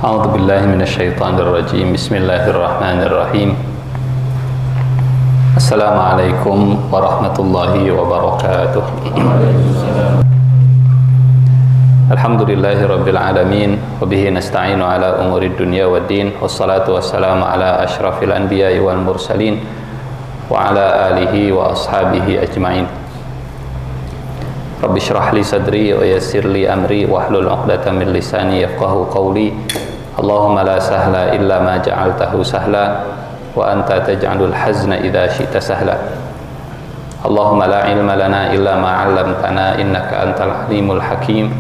A'udzu billahi minasyaitonir rajim. Bismillahirrahmanirrahim. Assalamualaikum warahmatullahi wabarakatuh. Alhamdulillahi rabbil alamin wa bihi nasta'inu ala umurid dunya waddin. Wassalatu wassalamu ala asyrafil anbiya'i wal mursalin wa ala alihi wa ashabihi ajmain. Rabbi shrah li sadri wa yassir li amri wahlul 'uqdatam min lisani yafqahu qawli. Allahumma la sahla illa ma ja'altahu sahla wa anta taj'alul hazna idza syi'ta sahla. Allahumma la ilma lana illa ma 'allamtana innaka antal alimul hakim.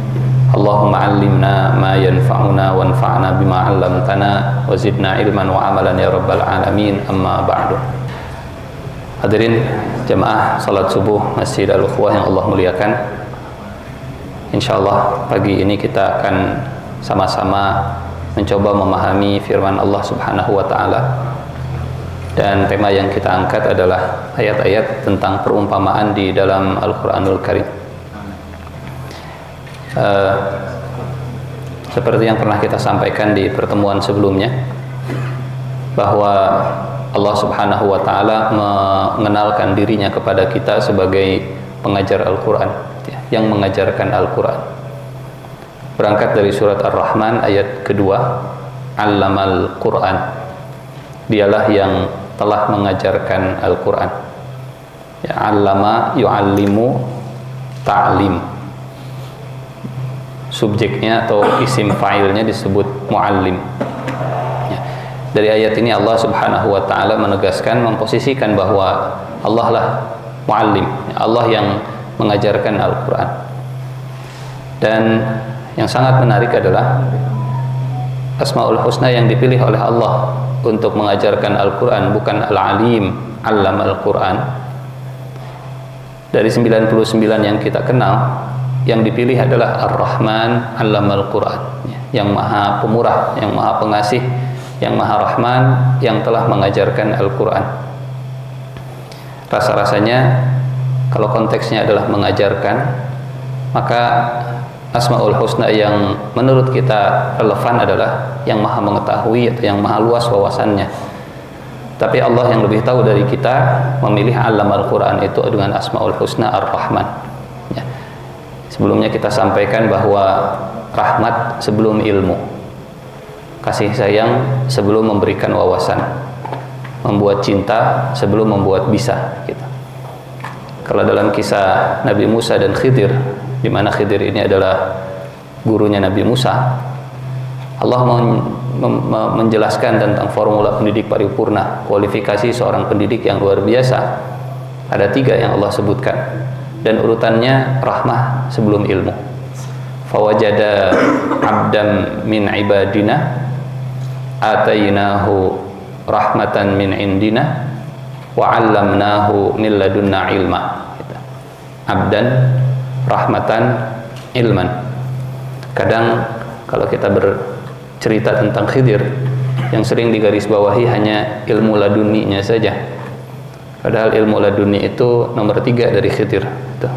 Allahumma 'allimna ma yanfa'una wanfa'na bima 'allamtana wa zidna ilman wa 'amalan ya rabbal alamin. Amma ba'du. Hadirin jamaah salat subuh Masjid Al-Ukhuwah yang Allah muliakan. Insyaallah pagi ini kita akan sama-sama mencoba memahami firman Allah Subhanahu wa taala. Dan tema yang kita angkat adalah ayat-ayat tentang perumpamaan di dalam Al-Qur'anul Karim. Seperti yang pernah kita sampaikan di pertemuan sebelumnya, bahwa Allah Subhanahu wa taala mengenalkan dirinya kepada kita sebagai pengajar Al-Qur'an, yang mengajarkan Al-Qur'an. Berangkat dari surat Ar-Rahman ayat kedua, Allamal Qur'an. Dialah yang telah mengajarkan Al-Qur'an. Ya, allama yu'allimu ta'lim. Subjeknya atau isim fa'ilnya disebut mu'allim. Dari ayat ini Allah Subhanahu wa taala menegaskan, memposisikan bahwa Allah lah muallim, Allah yang mengajarkan Al-Qur'an. Dan yang sangat menarik adalah Asmaul Husna yang dipilih oleh Allah untuk mengajarkan Al-Qur'an bukan Al-Alim, Allam Al-Qur'an. Dari 99 yang kita kenal, yang dipilih adalah Ar-Rahman, Allam Al-Qur'an, yang Maha Pemurah, yang Maha Pengasih, yang Maha Rahman, yang telah mengajarkan Al-Quran. Rasa-rasanya kalau konteksnya adalah mengajarkan, maka Asmaul Husna yang menurut kita relevan adalah yang Maha mengetahui atau yang Maha luas wawasannya. Tapi Allah yang lebih tahu dari kita memilih Alam Al-Quran itu dengan Asmaul Husna Ar-Rahman. Ya. Sebelumnya kita sampaikan bahwa rahmat sebelum ilmu, kasih sayang sebelum memberikan wawasan, membuat cinta sebelum membuat bisa gitu. Kalau dalam kisah Nabi Musa dan Khidir, di mana Khidir ini adalah gurunya Nabi Musa, Allah menjelaskan tentang formula pendidik paripurna, kualifikasi seorang pendidik yang luar biasa. Ada 3 yang Allah sebutkan, dan urutannya rahmah sebelum ilmu. Fawajada abdan min ibadina atainahu rahmatan min indina wa 'allamnahu min ladunna ilma. Abdan, rahmatan, ilman. Kadang kalau kita bercerita tentang Khidir, yang sering digarisbawahi hanya ilmu laduninya saja. Padahal ilmu laduni itu nomor 3 dari Khidir.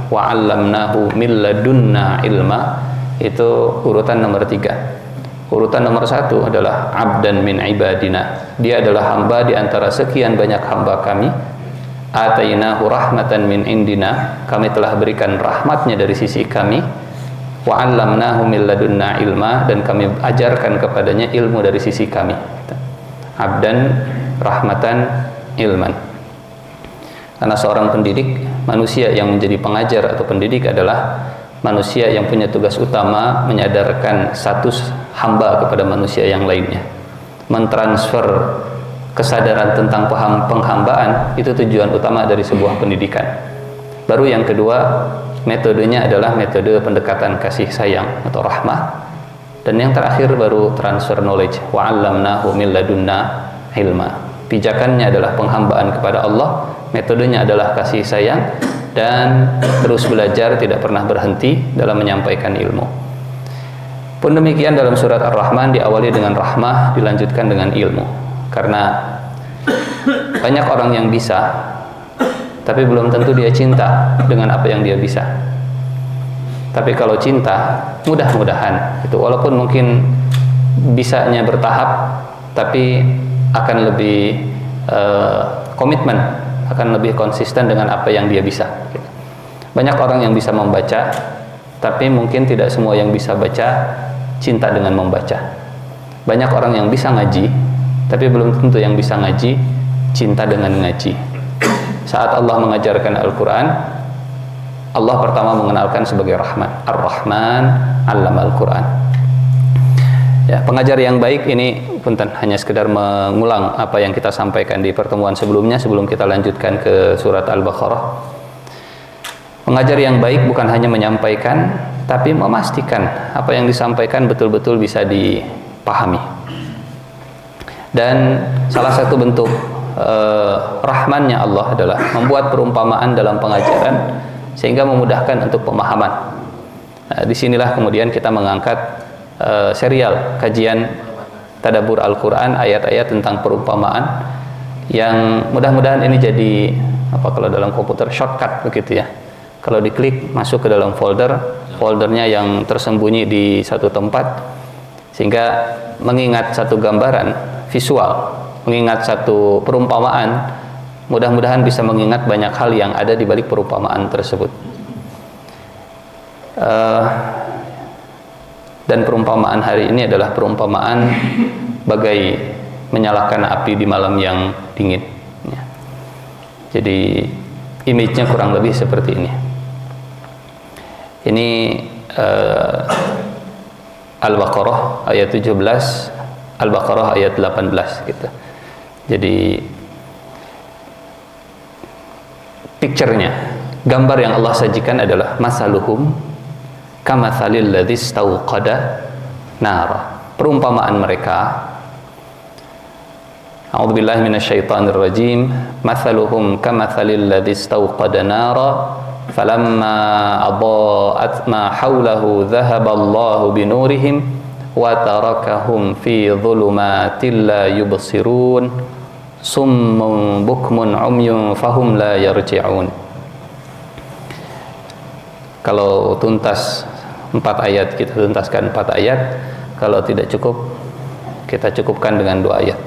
Wa 'allamnahu min ladunna ilma, itu urutan nomor 3. Urutan nomor 1 adalah abdan min ibadina. Dia adalah hamba di antara sekian banyak hamba kami. Atainahu rahmatan min indina. Kami telah berikan rahmatnya dari sisi kami. Wa 'allamnahu min ladunna ilma, dan kami ajarkan kepadanya ilmu dari sisi kami. Abdan, rahmatan, ilman. Karena seorang pendidik, manusia yang menjadi pengajar atau pendidik adalah manusia yang punya tugas utama menyadarkan status hamba kepada manusia yang lainnya, mentransfer kesadaran tentang penghambaan. Itu tujuan utama dari sebuah pendidikan. Baru yang kedua, metodenya adalah metode pendekatan kasih sayang atau rahmah. Dan yang terakhir baru transfer knowledge, wa 'allamnahu min ladunna ilma. Pijakannya adalah penghambaan kepada Allah, metodenya adalah kasih sayang, dan terus belajar, tidak pernah berhenti dalam menyampaikan ilmu. Pun demikian dalam surat Ar-Rahman diawali dengan rahmah, dilanjutkan dengan ilmu. Karena banyak orang yang bisa, tapi belum tentu dia cinta dengan apa yang dia bisa. Tapi kalau cinta, mudah-mudahan itu, walaupun mungkin bisanya bertahap, tapi akan lebih komitmen, akan lebih konsisten dengan apa yang dia bisa. Banyak orang yang bisa membaca, tapi mungkin tidak semua yang bisa baca cinta dengan membaca. Banyak orang yang bisa ngaji, tapi belum tentu yang bisa ngaji cinta dengan ngaji. Saat Allah mengajarkan Al-Quran, Allah pertama mengenalkan sebagai Rahman. Ar-Rahman 'allama Al-Quran. Ya, pengajar yang baik ini punten hanya sekedar mengulang apa yang kita sampaikan di pertemuan sebelumnya sebelum kita lanjutkan ke surat Al-Baqarah. Pengajar yang baik bukan hanya menyampaikan, tapi memastikan apa yang disampaikan betul-betul bisa dipahami. Dan salah satu bentuk rahmannya Allah adalah membuat perumpamaan dalam pengajaran sehingga memudahkan untuk pemahaman. Nah, disinilah kemudian kita mengangkat serial kajian tadabbur Al-Quran, ayat-ayat tentang perumpamaan, yang mudah-mudahan ini jadi kalau dalam komputer shortcut begitu ya. Kalau diklik masuk ke dalam foldernya yang tersembunyi di satu tempat, sehingga mengingat satu gambaran visual, mengingat satu perumpamaan, mudah-mudahan bisa mengingat banyak hal yang ada di balik perumpamaan tersebut. Dan perumpamaan hari ini adalah perumpamaan bagai menyalakan api di malam yang dingin. Jadi image-nya kurang lebih seperti ini. Ini Al-Baqarah ayat 17, Al-Baqarah ayat 18 gitu. Jadi picture-nya, gambar yang Allah sajikan adalah masaluhum kamatsalil ladzi istauqada nara. Perumpamaan mereka, a'udzubillahi minasyaitonir rajim, matsaluhum kamatsalil ladzi istauqada nara falamma adaa'at ma haulahu dhahaballahu binurihim wa tarakahum fi dhulumatin la yubsirun summun bukmun umyun fahum la yarji'un. Kalau tuntas 4 ayat, kita tuntaskan 4 ayat. Kalau tidak cukup, kita cukupkan dengan 2 ayat,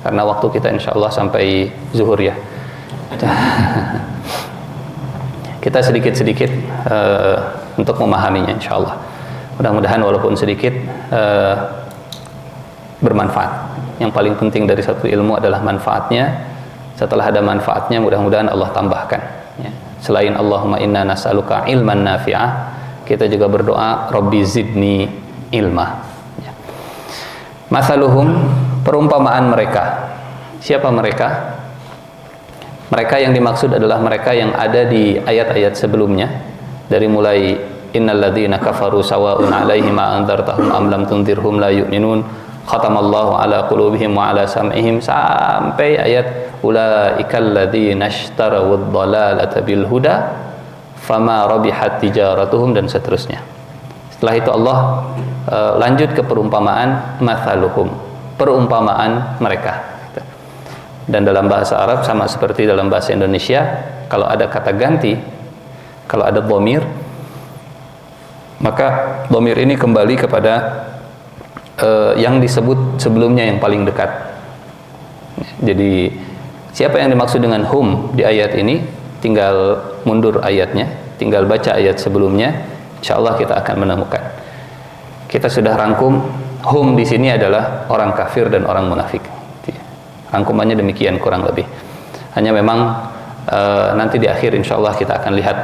karena waktu kita insyaallah sampai zuhur ya. Kita sedikit-sedikit untuk memahaminya insyaallah. Mudah-mudahan walaupun sedikit bermanfaat. Yang paling penting dari satu ilmu adalah manfaatnya. Setelah ada manfaatnya, mudah-mudahan Allah tambahkan ya. Selain Allahumma inna nas'aluka ilman nafi'ah, kita juga berdoa Rabbi zidni ilma ya. Mathaluhum, perumpamaan mereka. Siapa mereka? Mereka yang dimaksud adalah mereka yang ada di ayat-ayat sebelumnya, dari mulai innal ladzina kafaru sawa'un 'alaihim a anzartahum am lam tunzirhum la yu'minun khatamallahu ala qulubihim wa ala sam'ihim, sampai ayat ulaikal ladzina ishtarawud dhalalata bil huda fama rabihat tijaratuhum, dan seterusnya. Setelah itu Allah lanjut ke perumpamaan mathaluhum, perumpamaan mereka. Dan dalam bahasa Arab sama seperti dalam bahasa Indonesia, kalau ada kata ganti, kalau ada dhamir, maka dhamir ini kembali kepada yang disebut sebelumnya yang paling dekat. Jadi siapa yang dimaksud dengan hum di ayat ini, tinggal mundur ayatnya, tinggal baca ayat sebelumnya, insyaallah kita akan menemukan. Kita sudah rangkum, hum di sini adalah orang kafir dan orang munafik. Rangkumannya demikian kurang lebih. Hanya memang nanti di akhir insyaallah kita akan lihat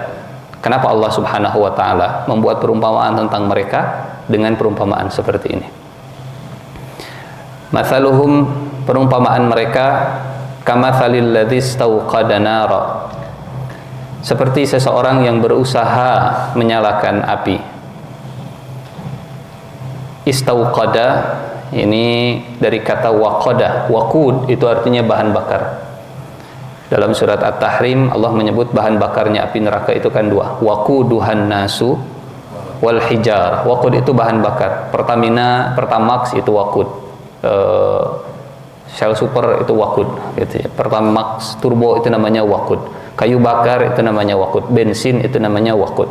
kenapa Allah Subhanahu wa taala membuat perumpamaan tentang mereka dengan perumpamaan seperti ini. Mathaluhum, perumpamaan mereka, kamatsalil ladzi istauqada nara, seperti seseorang yang berusaha menyalakan api. Istauqada ini dari kata waqada. Waqud itu artinya bahan bakar. Dalam surat At-Tahrim Allah menyebut bahan bakarnya api neraka itu kan 2. Waquduhan nasu wal hijar. Waqud itu bahan bakar. Pertamina, Pertamax itu waqud. Shell Super itu waqud gitu ya. Pertamax Turbo itu namanya waqud. Kayu bakar itu namanya waqud. Bensin itu namanya waqud.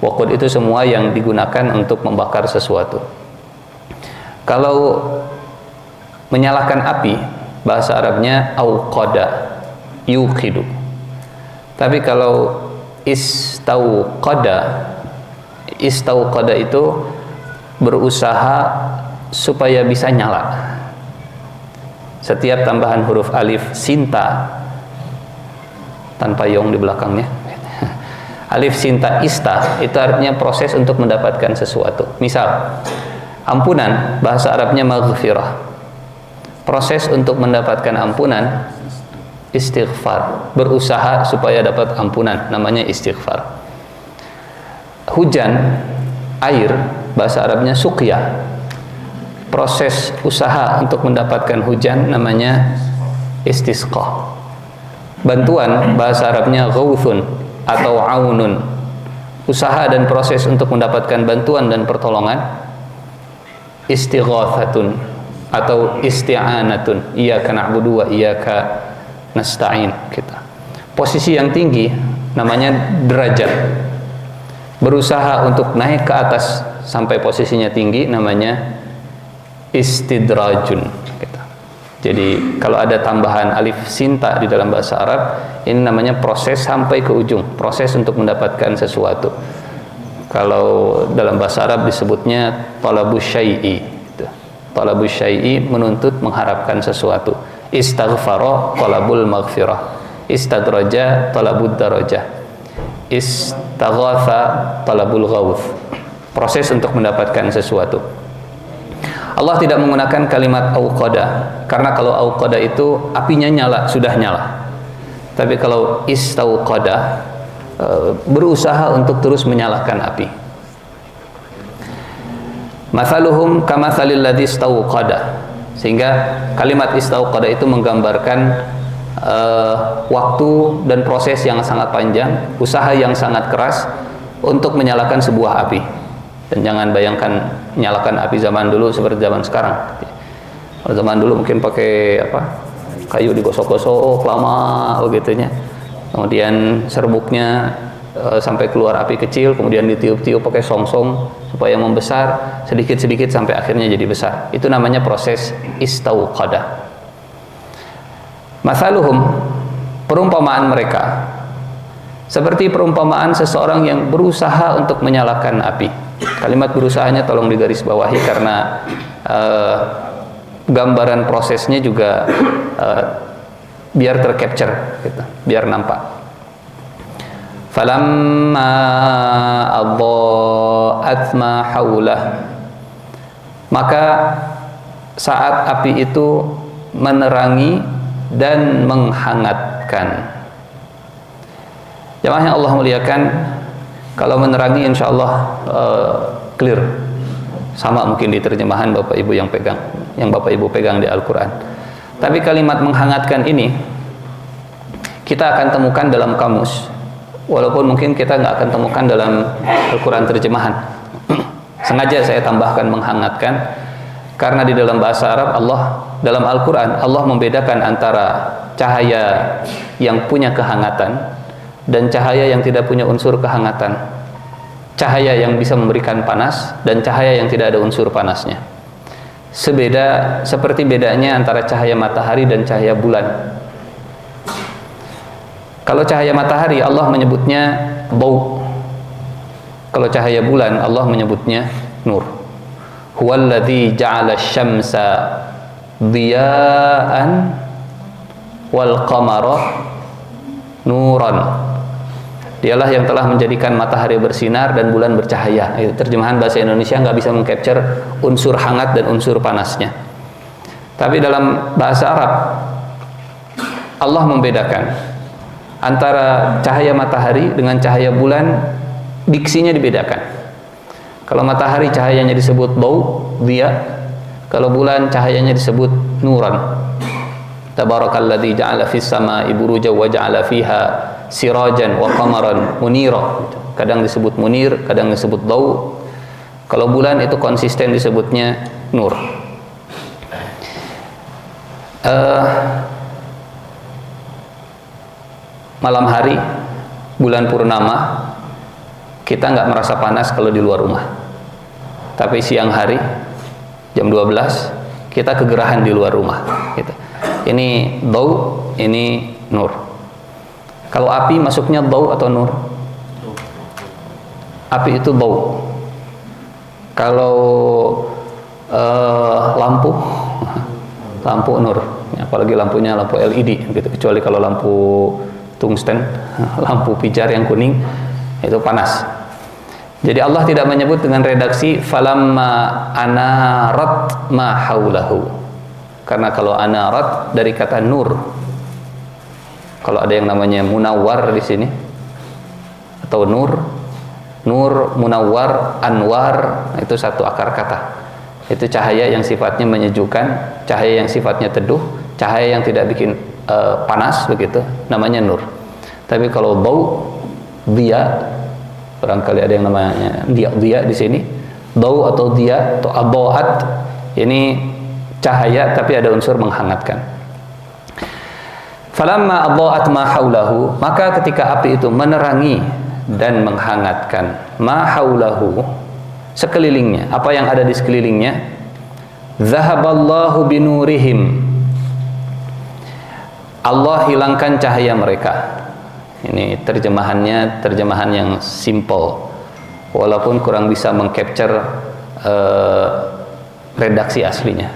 Waqud itu semua yang digunakan untuk membakar sesuatu. Kalau menyalakan api, bahasa Arabnya auqada, yuqidu. Tapi kalau istauqada itu berusaha supaya bisa nyala. Setiap tambahan huruf alif sinta tanpa yong di belakangnya, alif sinta ista, itu artinya proses untuk mendapatkan sesuatu. Misal ampunan, bahasa Arabnya maghfirah, proses untuk mendapatkan ampunan istighfar, berusaha supaya dapat ampunan, namanya istighfar. Hujan, air, bahasa Arabnya suqya, proses usaha untuk mendapatkan hujan namanya istisqa. Bantuan, bahasa Arabnya ghauthun atau aunun, usaha dan proses untuk mendapatkan bantuan dan pertolongan istighathatun atau isti'anatun, iyyaka na'budu wa iyyaka nasta'in. Kita posisi yang tinggi namanya derajat, berusaha untuk naik ke atas sampai posisinya tinggi namanya istidrajun. Jadi kalau ada tambahan alif sinta di dalam bahasa Arab, ini namanya proses sampai ke ujung, proses untuk mendapatkan sesuatu. Kalau dalam bahasa Arab disebutnya talabus syai'i. Talabus syai'i, menuntut, mengharapkan sesuatu. Istaghfara talabul maghfirah, istadraja talabud darajah, istaghatha talabul ghauth, proses untuk mendapatkan sesuatu. Allah tidak menggunakan kalimat auqada, karena kalau auqada itu apinya nyala, sudah nyala. Tapi kalau istauqada, berusaha untuk terus menyalakan api. Mathaluhum kamathalil ladzi istauqada, sehingga kalimat istauqada itu menggambarkan waktu dan proses yang sangat panjang, usaha yang sangat keras untuk menyalakan sebuah api. Dan jangan bayangkan menyalakan api zaman dulu seperti zaman sekarang. Kalau zaman dulu mungkin pakai kayu digosok-gosok lama begitunya. Kemudian serbuknya sampai keluar api kecil, kemudian ditiup-tiup pakai songsong supaya membesar sedikit-sedikit sampai akhirnya jadi besar. Itu namanya proses istauqada. Mathaluhum, perumpamaan mereka seperti perumpamaan seseorang yang berusaha untuk menyalakan api. Kalimat berusahanya tolong digarisbawahi karena gambaran prosesnya juga biar tercapture gitu, biar nampak. Falamma adha'at ma haulah, maka saat api itu menerangi dan menghangatkan. Jamaah yang Allah muliakan, kalau menerangi insyaallah clear, sama mungkin di terjemahan Bapak Ibu yang Bapak Ibu pegang di Al-Quran. Tapi kalimat menghangatkan ini kita akan temukan dalam kamus, walaupun mungkin kita nggak akan temukan dalam Al-Quran terjemahan. Sengaja saya tambahkan menghangatkan karena di dalam bahasa Arab dalam Al-Quran Allah membedakan antara cahaya yang punya kehangatan dan cahaya yang tidak punya unsur kehangatan, cahaya yang bisa memberikan panas dan cahaya yang tidak ada unsur panasnya. Seperti bedanya antara cahaya matahari dan cahaya bulan. Kalau cahaya matahari Allah menyebutnya bau, kalau cahaya bulan Allah menyebutnya nur. Huwallazi ja'ala asy-syamsa dhiya'an wal qamara nuran. Dialah yang telah menjadikan matahari bersinar dan bulan bercahaya. Terjemahan bahasa Indonesia nggak bisa mengcapture unsur hangat dan unsur panasnya. Tapi dalam bahasa Arab Allah membedakan antara cahaya matahari dengan cahaya bulan, diksinya dibedakan. Kalau matahari cahayanya disebut bau, dia. Kalau bulan cahayanya disebut nuran. Tabarakalladzi ja'ala fis samaa'i burujan wa ja'ala fiha sirajan wa qamaran munira. Kadang disebut munir, kadang disebut bau. Kalau bulan itu konsisten disebutnya nur. Malam hari, bulan purnama, kita nggak merasa panas kalau di luar rumah. Tapi siang hari jam 12 kita kegerahan di luar rumah gitu. Ini dau, ini nur. Kalau api masuknya dau atau nur? Api itu dau. Kalau lampu nur, apalagi lampunya lampu LED gitu. Kecuali kalau lampu tungsten, lampu pijar yang kuning, itu panas. Jadi Allah tidak menyebut dengan redaksi falamma anarat ma haulahu. Karena kalau anarat dari kata nur. Kalau ada yang namanya munawwar di sini atau nur, munawwar, anwar, itu satu akar kata. Itu cahaya yang sifatnya menyejukkan, cahaya yang sifatnya teduh, cahaya yang tidak bikin panas begitu, namanya nur. Tapi kalau bau, dia, barangkali ada yang namanya dia di sini, bau atau dia atau abaat, ini cahaya tapi ada unsur menghangatkan. Falamma abaat ma haulahu, maka ketika api itu menerangi dan menghangatkan ma haulahu, sekelilingnya, apa yang ada di sekelilingnya, zahaballahu binurihim, Allah hilangkan cahaya mereka. Ini terjemahannya terjemahan yang simple, walaupun kurang bisa mengcapture redaksi aslinya.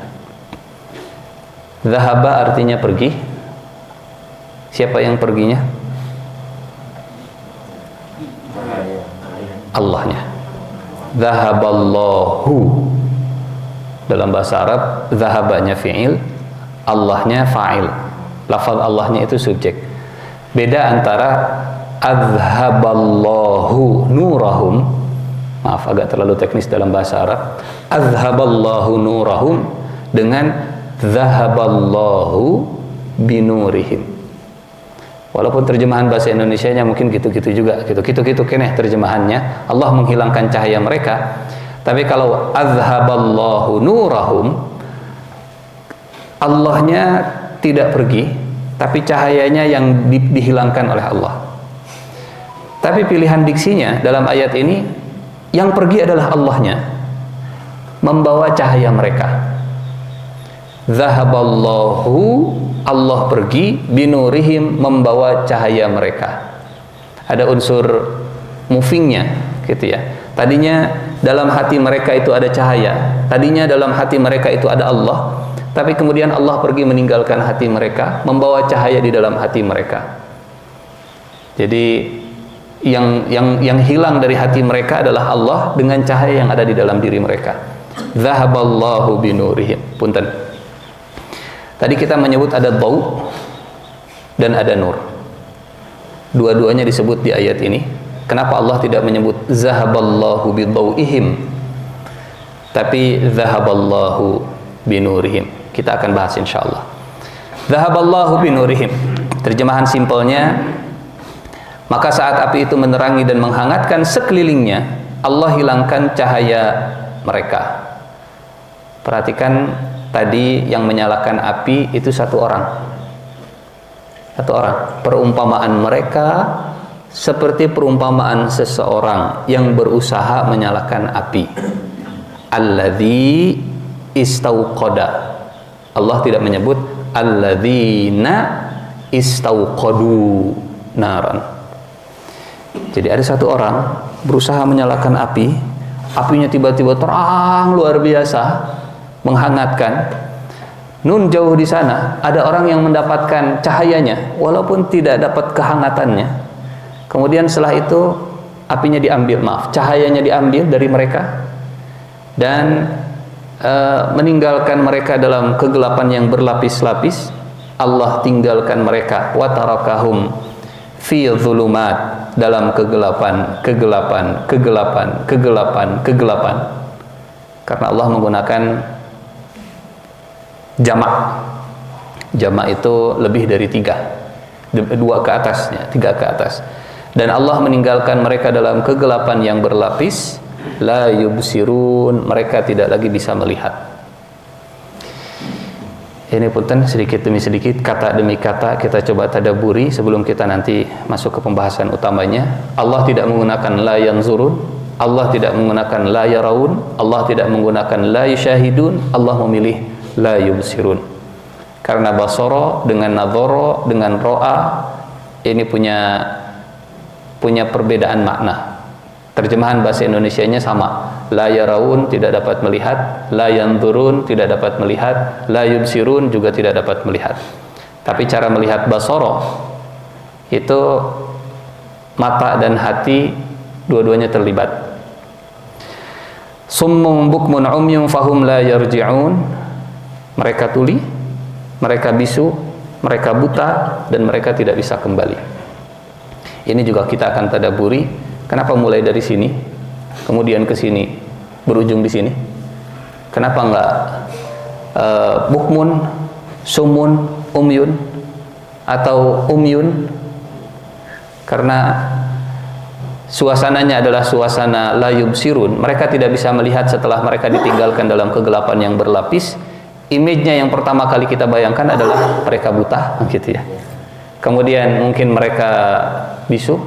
Zahaba artinya pergi. Siapa yang perginya? Allahnya. Zahaballahu, dalam bahasa Arab zahabanya fi'il, Allahnya fa'il. Lafaz Allahnya itu subjek. Beda antara azhaballahu nurahum, maaf agak terlalu teknis dalam bahasa Arab, azhaballahu nurahum dengan zahaballahu binurihim. Walaupun terjemahan bahasa Indonesianya mungkin gitu-gitu juga, gitu-gitu keneh terjemahannya, Allah menghilangkan cahaya mereka. Tapi kalau azhaballahu nurahum, Allahnya tidak pergi, tapi cahayanya yang dihilangkan oleh Allah. Tapi pilihan diksinya dalam ayat ini, yang pergi adalah Allahnya, membawa cahaya mereka. Zahaballahu, Allah pergi, binurihim, membawa cahaya mereka. Ada unsur movingnya gitu ya. Tadinya dalam hati mereka itu ada cahaya, tadinya dalam hati mereka itu ada Allah, tapi kemudian Allah pergi meninggalkan hati mereka, membawa cahaya di dalam hati mereka. Jadi yang hilang dari hati mereka adalah Allah dengan cahaya yang ada di dalam diri mereka. Zahaballahu binurihim. Punten. Tadi kita menyebut ada dau dan ada nur. Dua-duanya disebut di ayat ini. Kenapa Allah tidak menyebut zahaballahu bidauihim, tapi zahaballahu binurihim? Kita akan bahas insyaallah. Zahaballahu binurihim. Terjemahan simpelnya, maka saat api itu menerangi dan menghangatkan sekelilingnya, Allah hilangkan cahaya mereka. Perhatikan, tadi yang menyalakan api itu satu orang. Perumpamaan mereka seperti perumpamaan seseorang yang berusaha menyalakan api. Alladzi istauqada. Allah tidak menyebut alladzina istauqadu naran. Jadi ada satu orang berusaha menyalakan api, apinya tiba-tiba terang luar biasa, menghangatkan. Nun jauh di sana ada orang yang mendapatkan cahayanya walaupun tidak dapat kehangatannya. Kemudian setelah itu apinya diambil, cahayanya diambil dari mereka dan meninggalkan mereka dalam kegelapan yang berlapis-lapis. Allah tinggalkan mereka, wa tarakahum fi dhulumat, dalam kegelapan. Karena Allah menggunakan jamak. Jamak itu lebih dari 3, 2 ke atasnya, 3 ke atas. Dan Allah meninggalkan mereka dalam kegelapan yang berlapis, la yubsirun, mereka tidak lagi bisa melihat. Ini punten sedikit demi sedikit, kata demi kata kita coba tadaburi sebelum kita nanti masuk ke pembahasan utamanya. Allah tidak menggunakan la yanzurun, Allah tidak menggunakan la yaraun, Allah tidak menggunakan la yusyahidun, Allah memilih la yubsirun. Karena basara dengan nadhara dengan ro'a ini punya perbedaan makna. Terjemahan bahasa Indonesianya sama. La yaraun tidak dapat melihat, la yanzurun tidak dapat melihat, la yubsirun juga tidak dapat melihat. Tapi cara melihat basara itu mata dan hati dua-duanya terlibat. Summum bukmun umyum fahum la yarji'un. Mereka tuli, mereka bisu, mereka buta, dan mereka tidak bisa kembali. Ini juga kita akan tadabburi. Kenapa mulai dari sini, kemudian ke sini, berujung di sini? Kenapa enggak bukmun, sumun, umyun, atau umyun? Karena suasananya adalah suasana la yubsirun. Mereka tidak bisa melihat setelah mereka ditinggalkan dalam kegelapan yang berlapis. Image-nya yang pertama kali kita bayangkan adalah mereka buta, gitu ya. Kemudian mungkin mereka bisu,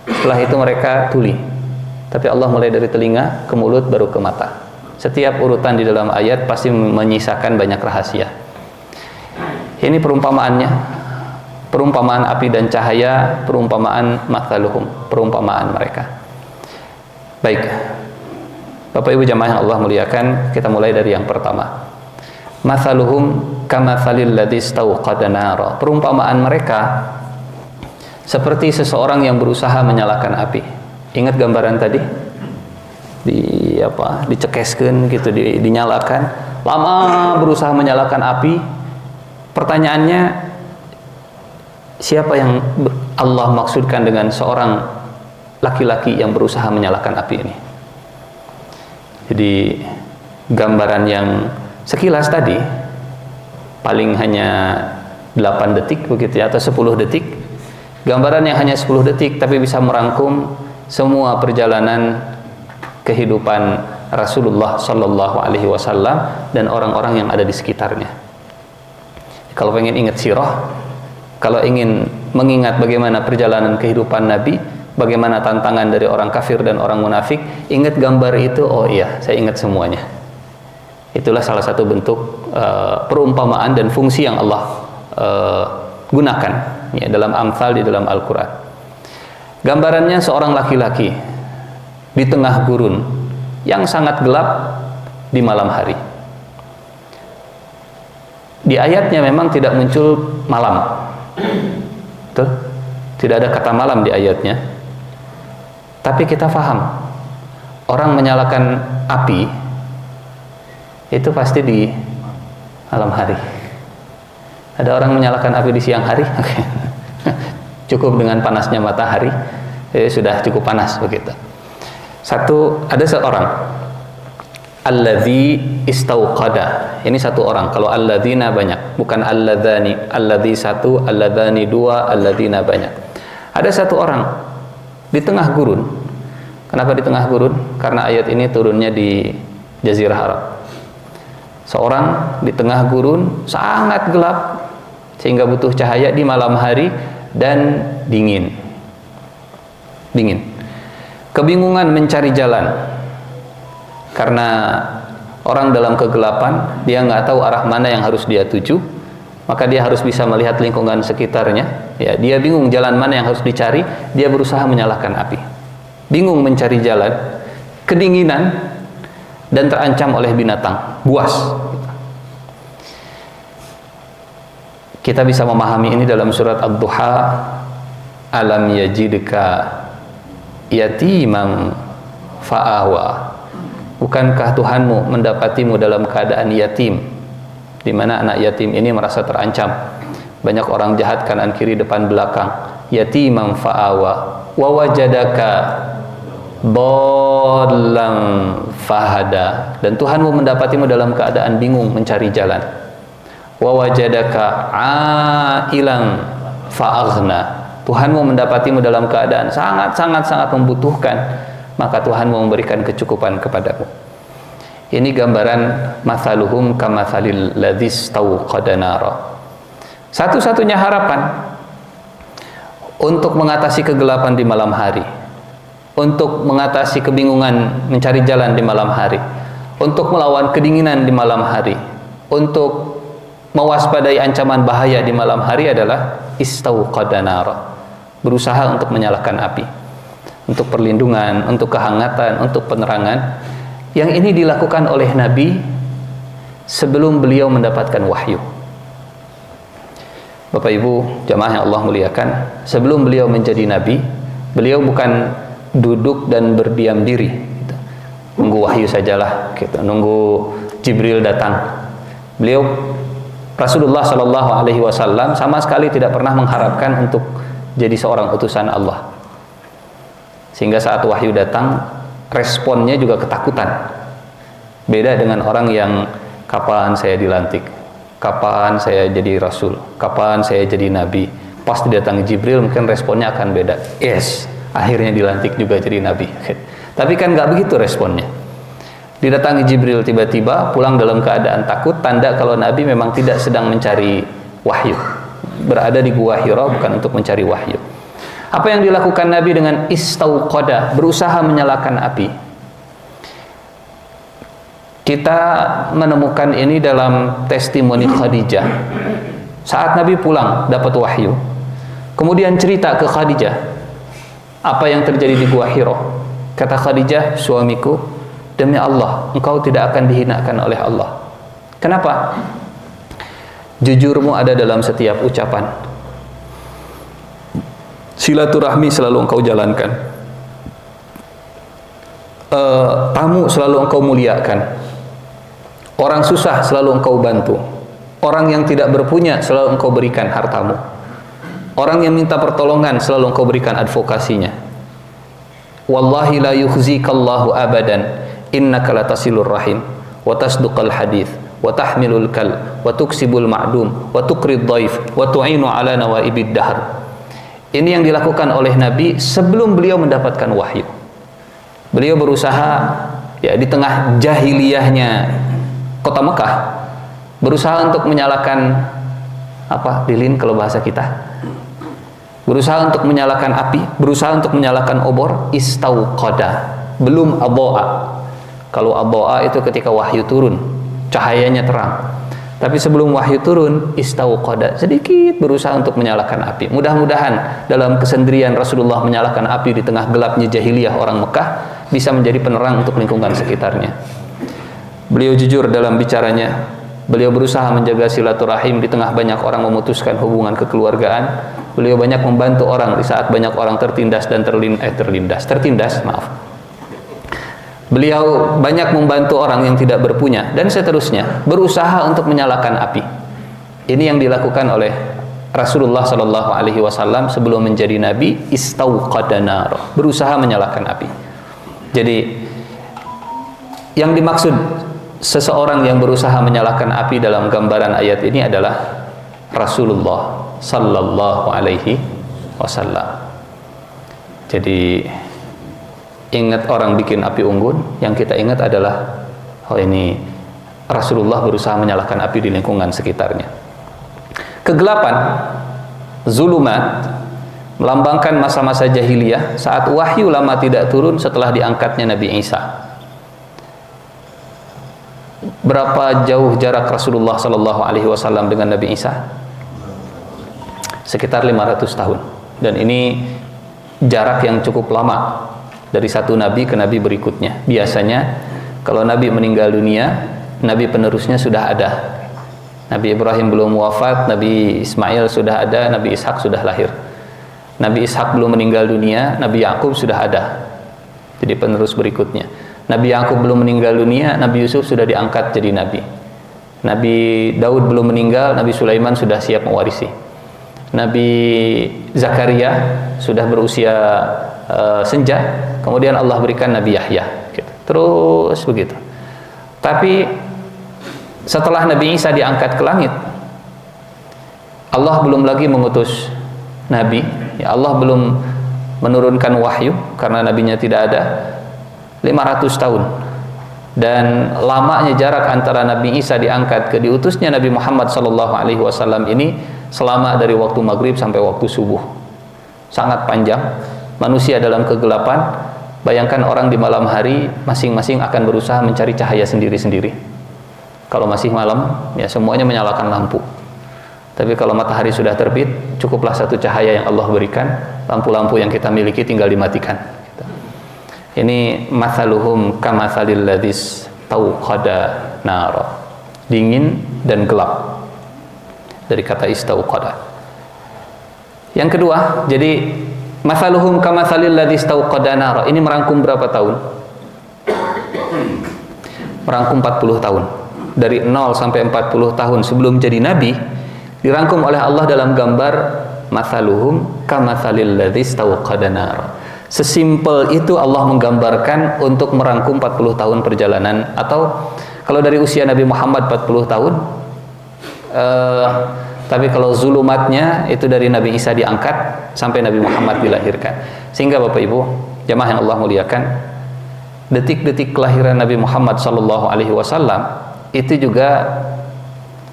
setelah itu mereka tuli. Tapi Allah mulai dari telinga ke mulut baru ke mata. Setiap urutan di dalam ayat pasti menyisakan banyak rahasia. Ini perumpamaannya, perumpamaan api dan cahaya, perumpamaan mathaluhum, perumpamaan mereka. Baik, Bapak Ibu jamaah yang Allah muliakan, kita mulai dari yang pertama. Mathaluhum kamathalil ladzi istauqada nara. Perumpamaan mereka seperti seseorang yang berusaha menyalakan api. Ingat gambaran tadi? Dicekeskeun gitu, dinyalakan. Lama berusaha menyalakan api. Pertanyaannya, siapa yang Allah maksudkan dengan seorang laki-laki yang berusaha menyalakan api ini? Jadi gambaran yang sekilas tadi paling hanya 8 detik begitu ya, atau 10 detik. Gambaran yang hanya 10 detik tapi bisa merangkum semua perjalanan kehidupan Rasulullah Shallallahu Alaihi Wasallam dan orang-orang yang ada di sekitarnya. Kalau pengen ingat sirah, kalau ingin mengingat bagaimana perjalanan kehidupan Nabi, bagaimana tantangan dari orang kafir dan orang munafik, ingat gambar itu, oh iya, saya ingat semuanya. Itulah salah satu bentuk perumpamaan dan fungsi yang Allah gunakan ya, dalam Amthal di dalam Al-Quran. Gambarannya seorang laki-laki di tengah gurun yang sangat gelap di malam hari. Di ayatnya memang tidak muncul malam. Betul? Tidak ada kata malam di ayatnya. Tapi kita faham, orang menyalakan api itu pasti di malam hari. Ada orang menyalakan api di siang hari? Cukup dengan panasnya matahari, sudah cukup panas begitu. Ada seorang alladzi istauqada. Ini satu orang. Kalau alladzina banyak, bukan alladzani. Alladzi satu, alladzani dua, alladzina banyak. Ada satu orang di tengah gurun. Kenapa di tengah gurun? Karena ayat ini turunnya di Jazirah Arab. Seorang di tengah gurun sangat gelap sehingga butuh cahaya di malam hari dan dingin. Kebingungan mencari jalan. Karena orang dalam kegelapan, dia nggak tahu arah mana yang harus dia tuju, maka dia harus bisa melihat lingkungan sekitarnya. Ya, dia bingung jalan mana yang harus dicari, dia berusaha menyalakan api. Bingung mencari jalan, kedinginan, dan terancam oleh binatang buas. Kita bisa memahami ini dalam surat Ad-Duha. Alam yajidka yatimam fa'awa. Bukankah Tuhanmu mendapatimu dalam keadaan yatim, di mana anak yatim ini merasa terancam. Banyak orang jahat kanan kiri depan belakang. Yatimam fa'awa wa wajadaka dhallam fahada. Dan Tuhanmu mendapatimu dalam keadaan bingung mencari jalan. Wa wajadaka ailan fa'aghna. Tuhanmu mendapatimu dalam keadaan sangat membutuhkan, maka Tuhanmu memberikan kecukupan kepadamu. Ini gambaran mathaluhum kamathalil ladzi istauqada nara. Satu-satunya harapan untuk mengatasi kegelapan di malam hari, untuk mengatasi kebingungan mencari jalan di malam hari, untuk melawan kedinginan di malam hari, untuk mewaspadai ancaman bahaya di malam hari adalah istauqada nara, berusaha untuk menyalakan api, untuk perlindungan, untuk kehangatan, untuk penerangan. Yang ini dilakukan oleh Nabi sebelum beliau mendapatkan wahyu. Bapak Ibu jamaah yang Allah muliakan, sebelum beliau menjadi Nabi, beliau bukan duduk dan berdiam diri gitu. Nunggu wahyu sajalah gitu, nunggu Jibril datang. Beliau Rasulullah Shallallahu Alaihi Wasallam sama sekali tidak pernah mengharapkan untuk jadi seorang utusan Allah, sehingga saat wahyu datang responnya juga ketakutan. Beda dengan orang yang kapan saya dilantik, kapan saya jadi Rasul, kapan saya jadi Nabi. Pas didatangi Jibril mungkin responnya akan beda. Yes, akhirnya dilantik juga jadi Nabi. Tapi kan nggak begitu responnya. Didatangi Jibril tiba-tiba, pulang dalam keadaan takut, tanda kalau Nabi memang tidak sedang mencari wahyu, berada di gua Hira bukan untuk mencari wahyu. Apa yang dilakukan Nabi dengan istauqada, berusaha menyalakan api? Kita menemukan ini dalam testimoni Khadijah. Saat Nabi pulang dapat wahyu, kemudian cerita ke Khadijah apa yang terjadi di gua Hira. Kata Khadijah, suamiku, demi Allah, engkau tidak akan dihinakan oleh Allah. Kenapa? Jujurmu ada dalam setiap ucapan. Silaturahmi selalu engkau jalankan. Tamu selalu engkau muliakan. Orang susah selalu engkau bantu. Orang yang tidak berpunya selalu engkau berikan hartamu. Orang yang minta pertolongan selalu engkau berikan advokasinya. Wallahi la yukhzikallahu abadan, innaka latasilur rahim wa tasduqal hadith wa tahmilul kal wa tuksibul ma'dum wa tuqrid dhaif wa tu'inu ala nawaibid dahr. Ini yang dilakukan oleh Nabi sebelum beliau mendapatkan wahyu. Beliau berusaha ya di tengah jahiliyahnya kota Mekah, berusaha untuk menyalakan apa? Lilin kalau bahasa kita. Berusaha untuk menyalakan api, berusaha untuk menyalakan obor, istauqada. Belum adha'a. Kalau adha'a itu ketika wahyu turun, cahayanya terang. Tapi sebelum wahyu turun, istauqada, sedikit berusaha untuk menyalakan api. Mudah-mudahan dalam kesendirian Rasulullah menyalakan api di tengah gelapnya jahiliyah orang Mekah bisa menjadi penerang untuk lingkungan sekitarnya. Beliau jujur dalam bicaranya. Beliau berusaha menjaga silaturahim di tengah banyak orang memutuskan hubungan kekeluargaan. Beliau banyak membantu orang di saat banyak orang tertindas dan tertindas. Beliau banyak membantu orang yang tidak berpunya dan seterusnya, berusaha untuk menyalakan api. Ini yang dilakukan oleh Rasulullah Shallallahu Alaihi Wasallam sebelum menjadi Nabi, istauqada nar, berusaha menyalakan api. Jadi yang dimaksud seseorang yang berusaha menyalakan api dalam gambaran ayat ini adalah Rasulullah Sallallahu Alaihi Wasallam. Jadi ingat orang bikin api unggun, yang kita ingat adalah oh ini Rasulullah berusaha menyalakan api di lingkungan sekitarnya. Kegelapan, zulumat, melambangkan masa-masa jahiliyah saat wahyu lama tidak turun setelah diangkatnya Nabi Isa. Berapa jauh jarak Rasulullah Sallallahu Alaihi Wasallam dengan Nabi Isa? Sekitar 500 tahun. Dan ini jarak yang cukup lama dari satu nabi ke nabi berikutnya. Biasanya kalau nabi meninggal dunia, nabi penerusnya sudah ada. Nabi Ibrahim belum wafat, Nabi Ismail sudah ada, Nabi Ishak sudah lahir. Nabi Ishak belum meninggal dunia, Nabi Yakub sudah ada. Jadi penerus berikutnya. Nabi Yakub belum meninggal dunia, Nabi Yusuf sudah diangkat jadi nabi. Nabi Daud belum meninggal, Nabi Sulaiman sudah siap mewarisi. Nabi Zakaria sudah berusia senja, kemudian Allah berikan Nabi Yahya, gitu. Terus begitu. Tapi setelah Nabi Isa diangkat ke langit, Allah belum lagi mengutus nabi, ya Allah belum menurunkan wahyu karena nabinya tidak ada. 500 tahun. Dan lamanya jarak antara Nabi Isa diangkat ke diutusnya Nabi Muhammad SAW ini selama dari waktu maghrib sampai waktu subuh. Sangat panjang. Manusia dalam kegelapan, Bayangkan orang di malam hari masing-masing akan berusaha mencari cahaya sendiri-sendiri. Kalau masih malam, ya semuanya menyalakan lampu. Tapi kalau matahari sudah terbit, cukuplah satu cahaya yang Allah berikan. Lampu-lampu yang kita miliki tinggal dimatikan. Ini mathaluhum kamathalil ladzis tauqada nara. Dingin dan gelap. Dari kata istauqada. Yang kedua, jadi mathaluhum kamathalil ladzis tauqada nara. Ini merangkum berapa tahun? Merangkum 40 tahun. Dari 0 sampai 40 tahun sebelum jadi nabi, dirangkum oleh Allah dalam gambar mathaluhum kamathalil ladzis tauqada nara. Sesimpel itu Allah menggambarkan untuk merangkum 40 tahun perjalanan. Atau kalau dari usia Nabi Muhammad 40 tahun, tapi kalau zulumatnya itu dari Nabi Isa diangkat sampai Nabi Muhammad dilahirkan. Sehingga Bapak Ibu jamaah yang Allah muliakan, detik-detik kelahiran Nabi Muhammad SAW itu juga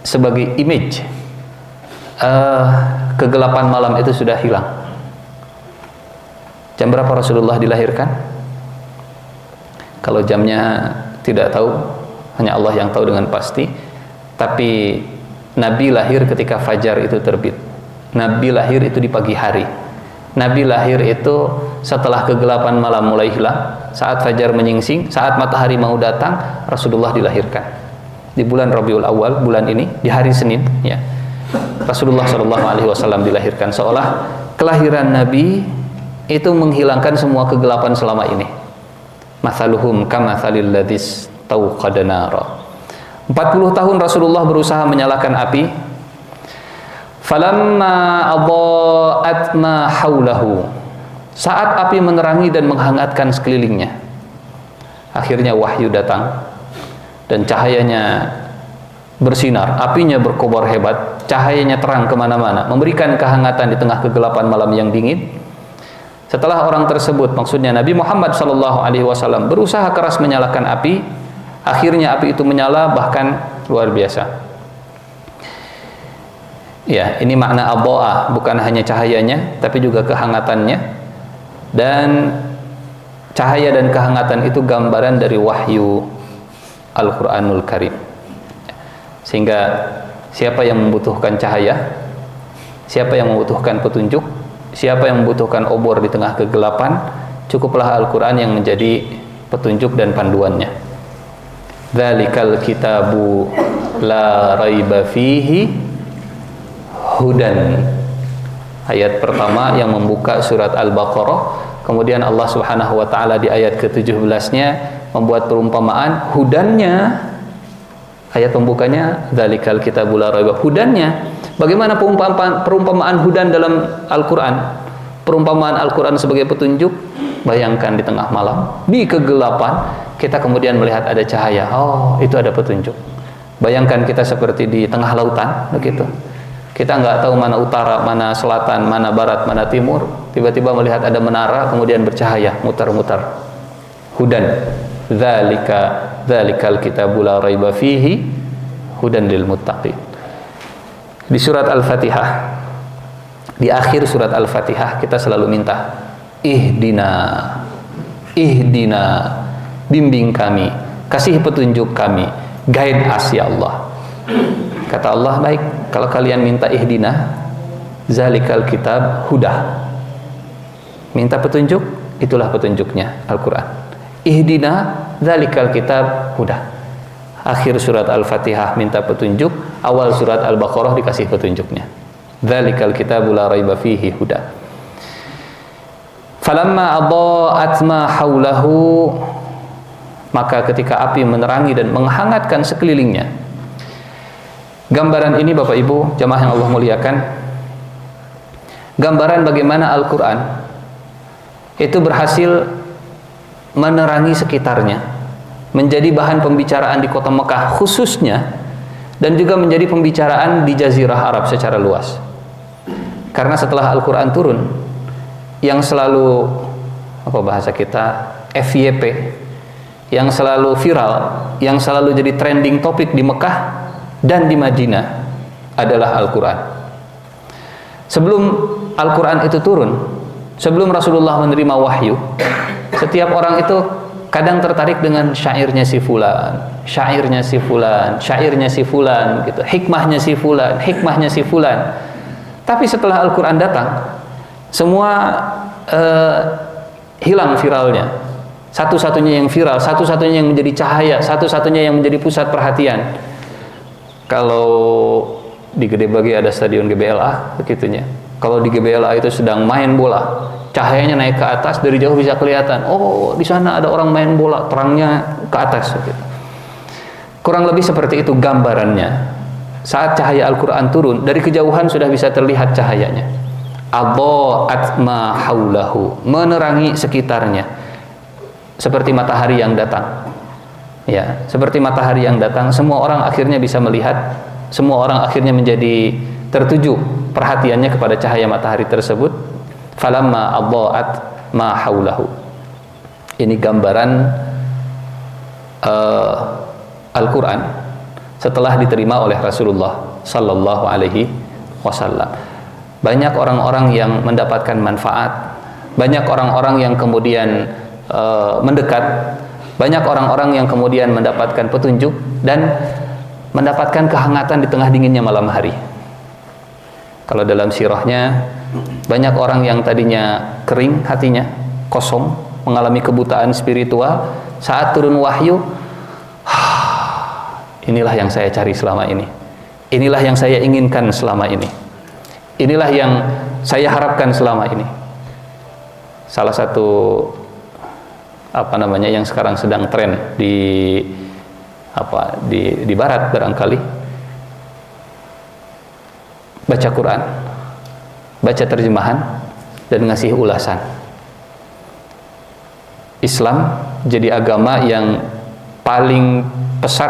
sebagai image kegelapan malam itu sudah hilang. Jam berapa Rasulullah dilahirkan? Kalau jamnya tidak tahu, hanya Allah yang tahu dengan pasti. Tapi Nabi lahir ketika fajar itu terbit. Nabi lahir itu di pagi hari. Nabi lahir itu setelah kegelapan malam mulai hilang, saat fajar menyingsing, saat matahari mau datang, Rasulullah dilahirkan. Di bulan Rabiul Awal, bulan ini, di hari Senin, ya. Rasulullah SAW dilahirkan, seolah kelahiran Nabi itu menghilangkan semua kegelapan selama ini. Mathaluhum kamathalil ladzis tauqada nara. 40 tahun Rasulullah berusaha menyalakan api. Falamma adaa'at ma haulahu. Saat api menerangi dan menghangatkan sekelilingnya, akhirnya wahyu datang dan cahayanya bersinar, apinya berkobar hebat, cahayanya terang kemana-mana, memberikan kehangatan di tengah kegelapan malam yang dingin. Setelah orang tersebut, maksudnya Nabi Muhammad SAW, berusaha keras menyalakan api, akhirnya api itu menyala, bahkan luar biasa. Ya, ini makna adha'ah, bukan hanya cahayanya, tapi juga kehangatannya. Dan cahaya dan kehangatan itu gambaran dari wahyu Al-Quranul Karim. Sehingga siapa yang membutuhkan cahaya, siapa yang membutuhkan petunjuk, siapa yang membutuhkan obor di tengah kegelapan, cukuplah Al-Quran yang menjadi petunjuk dan panduannya. Dzalikal kitabu la raiba fihi hudan. Ayat pertama yang membuka surat Al-Baqarah. Kemudian Allah Subhanahu wa taala di ayat ke-17-nya membuat perumpamaan hudannya. Ayat pembukanya dzalikal kitabu la raiba. Hudannya, bagaimana perumpamaan hudan dalam Al-Qur'an? Perumpamaan Al-Qur'an sebagai petunjuk. Bayangkan di tengah malam, di kegelapan, kita kemudian melihat ada cahaya. Oh, itu ada petunjuk. Bayangkan kita seperti di tengah lautan, begitu. Kita nggak tahu mana utara, mana selatan, mana barat, mana timur. Tiba-tiba melihat ada menara, kemudian bercahaya, mutar-mutar. Hudan. Dzalikal kitabu la raiba fihi hudan lil muttaqin. Di surat Al-Fatihah, di akhir surat Al-Fatihah kita selalu minta ihdina, bimbing kami, kasih petunjuk kami, guide us ya Allah. Kata Allah, baik, kalau kalian minta ihdina, zalikal kitab huda, minta petunjuk, itulah petunjuknya Al-Quran. Ihdina zalikal kitab huda. Akhir surat Al-Fatihah minta petunjuk, awal surat Al-Baqarah dikasih petunjuknya. Zalikal kitabu la raiba fihi huda. Falamma adaa'at ma haulahu, maka ketika api menerangi dan menghangatkan sekelilingnya. Gambaran ini Bapak Ibu jamaah yang Allah muliakan, gambaran bagaimana Al-Quran itu berhasil menerangi sekitarnya, menjadi bahan pembicaraan di kota Mekah khususnya, dan juga menjadi pembicaraan di Jazirah Arab secara luas. Karena setelah Al-Quran turun, yang selalu, apa bahasa kita, FYP, yang selalu viral, yang selalu jadi trending topik di Mekah dan di Madinah adalah Al-Quran. Sebelum Al-Quran itu turun, sebelum Rasulullah menerima wahyu, Setiap orang itu kadang tertarik dengan syairnya si fulan, syairnya si fulan, syairnya si fulan gitu, hikmahnya si fulan, hikmahnya si fulan. Tapi setelah Al-Qur'an datang, semua hilang viralnya. Satu-satunya yang viral, satu-satunya yang menjadi cahaya, satu-satunya yang menjadi pusat perhatian. Kalau di Gede Bage ada stadion GBLA, begitunya. Kalau di GBLA itu sedang main bola, cahayanya naik ke atas, dari jauh bisa kelihatan. Oh, di sana ada orang main bola, terangnya ke atas. Gitu. Kurang lebih seperti itu gambarannya. Saat cahaya Al-Quran turun, dari kejauhan sudah bisa terlihat cahayanya. Adha'at ma haulahu, menerangi sekitarnya. Seperti matahari yang datang. Ya, seperti matahari yang datang, semua orang akhirnya bisa melihat, semua orang akhirnya menjadi tertuju perhatiannya kepada cahaya matahari tersebut. Falamma adha'at ma haulahu. Ini gambaran Al-Quran setelah diterima oleh Rasulullah sallallahu alaihi wasallam. Banyak orang-orang yang mendapatkan manfaat, banyak orang-orang yang kemudian mendekat, banyak orang-orang yang kemudian mendapatkan petunjuk dan mendapatkan kehangatan di tengah dinginnya malam hari. Kalau dalam sirahnya, banyak orang yang tadinya kering hatinya, kosong, mengalami kebutaan spiritual, saat turun wahyu, inilah yang saya cari selama ini, inilah yang saya inginkan selama ini, inilah yang saya harapkan selama ini. Salah satu yang sekarang sedang tren di barat barangkali, baca Quran, baca terjemahan dan ngasih ulasan. Islam jadi agama yang paling pesat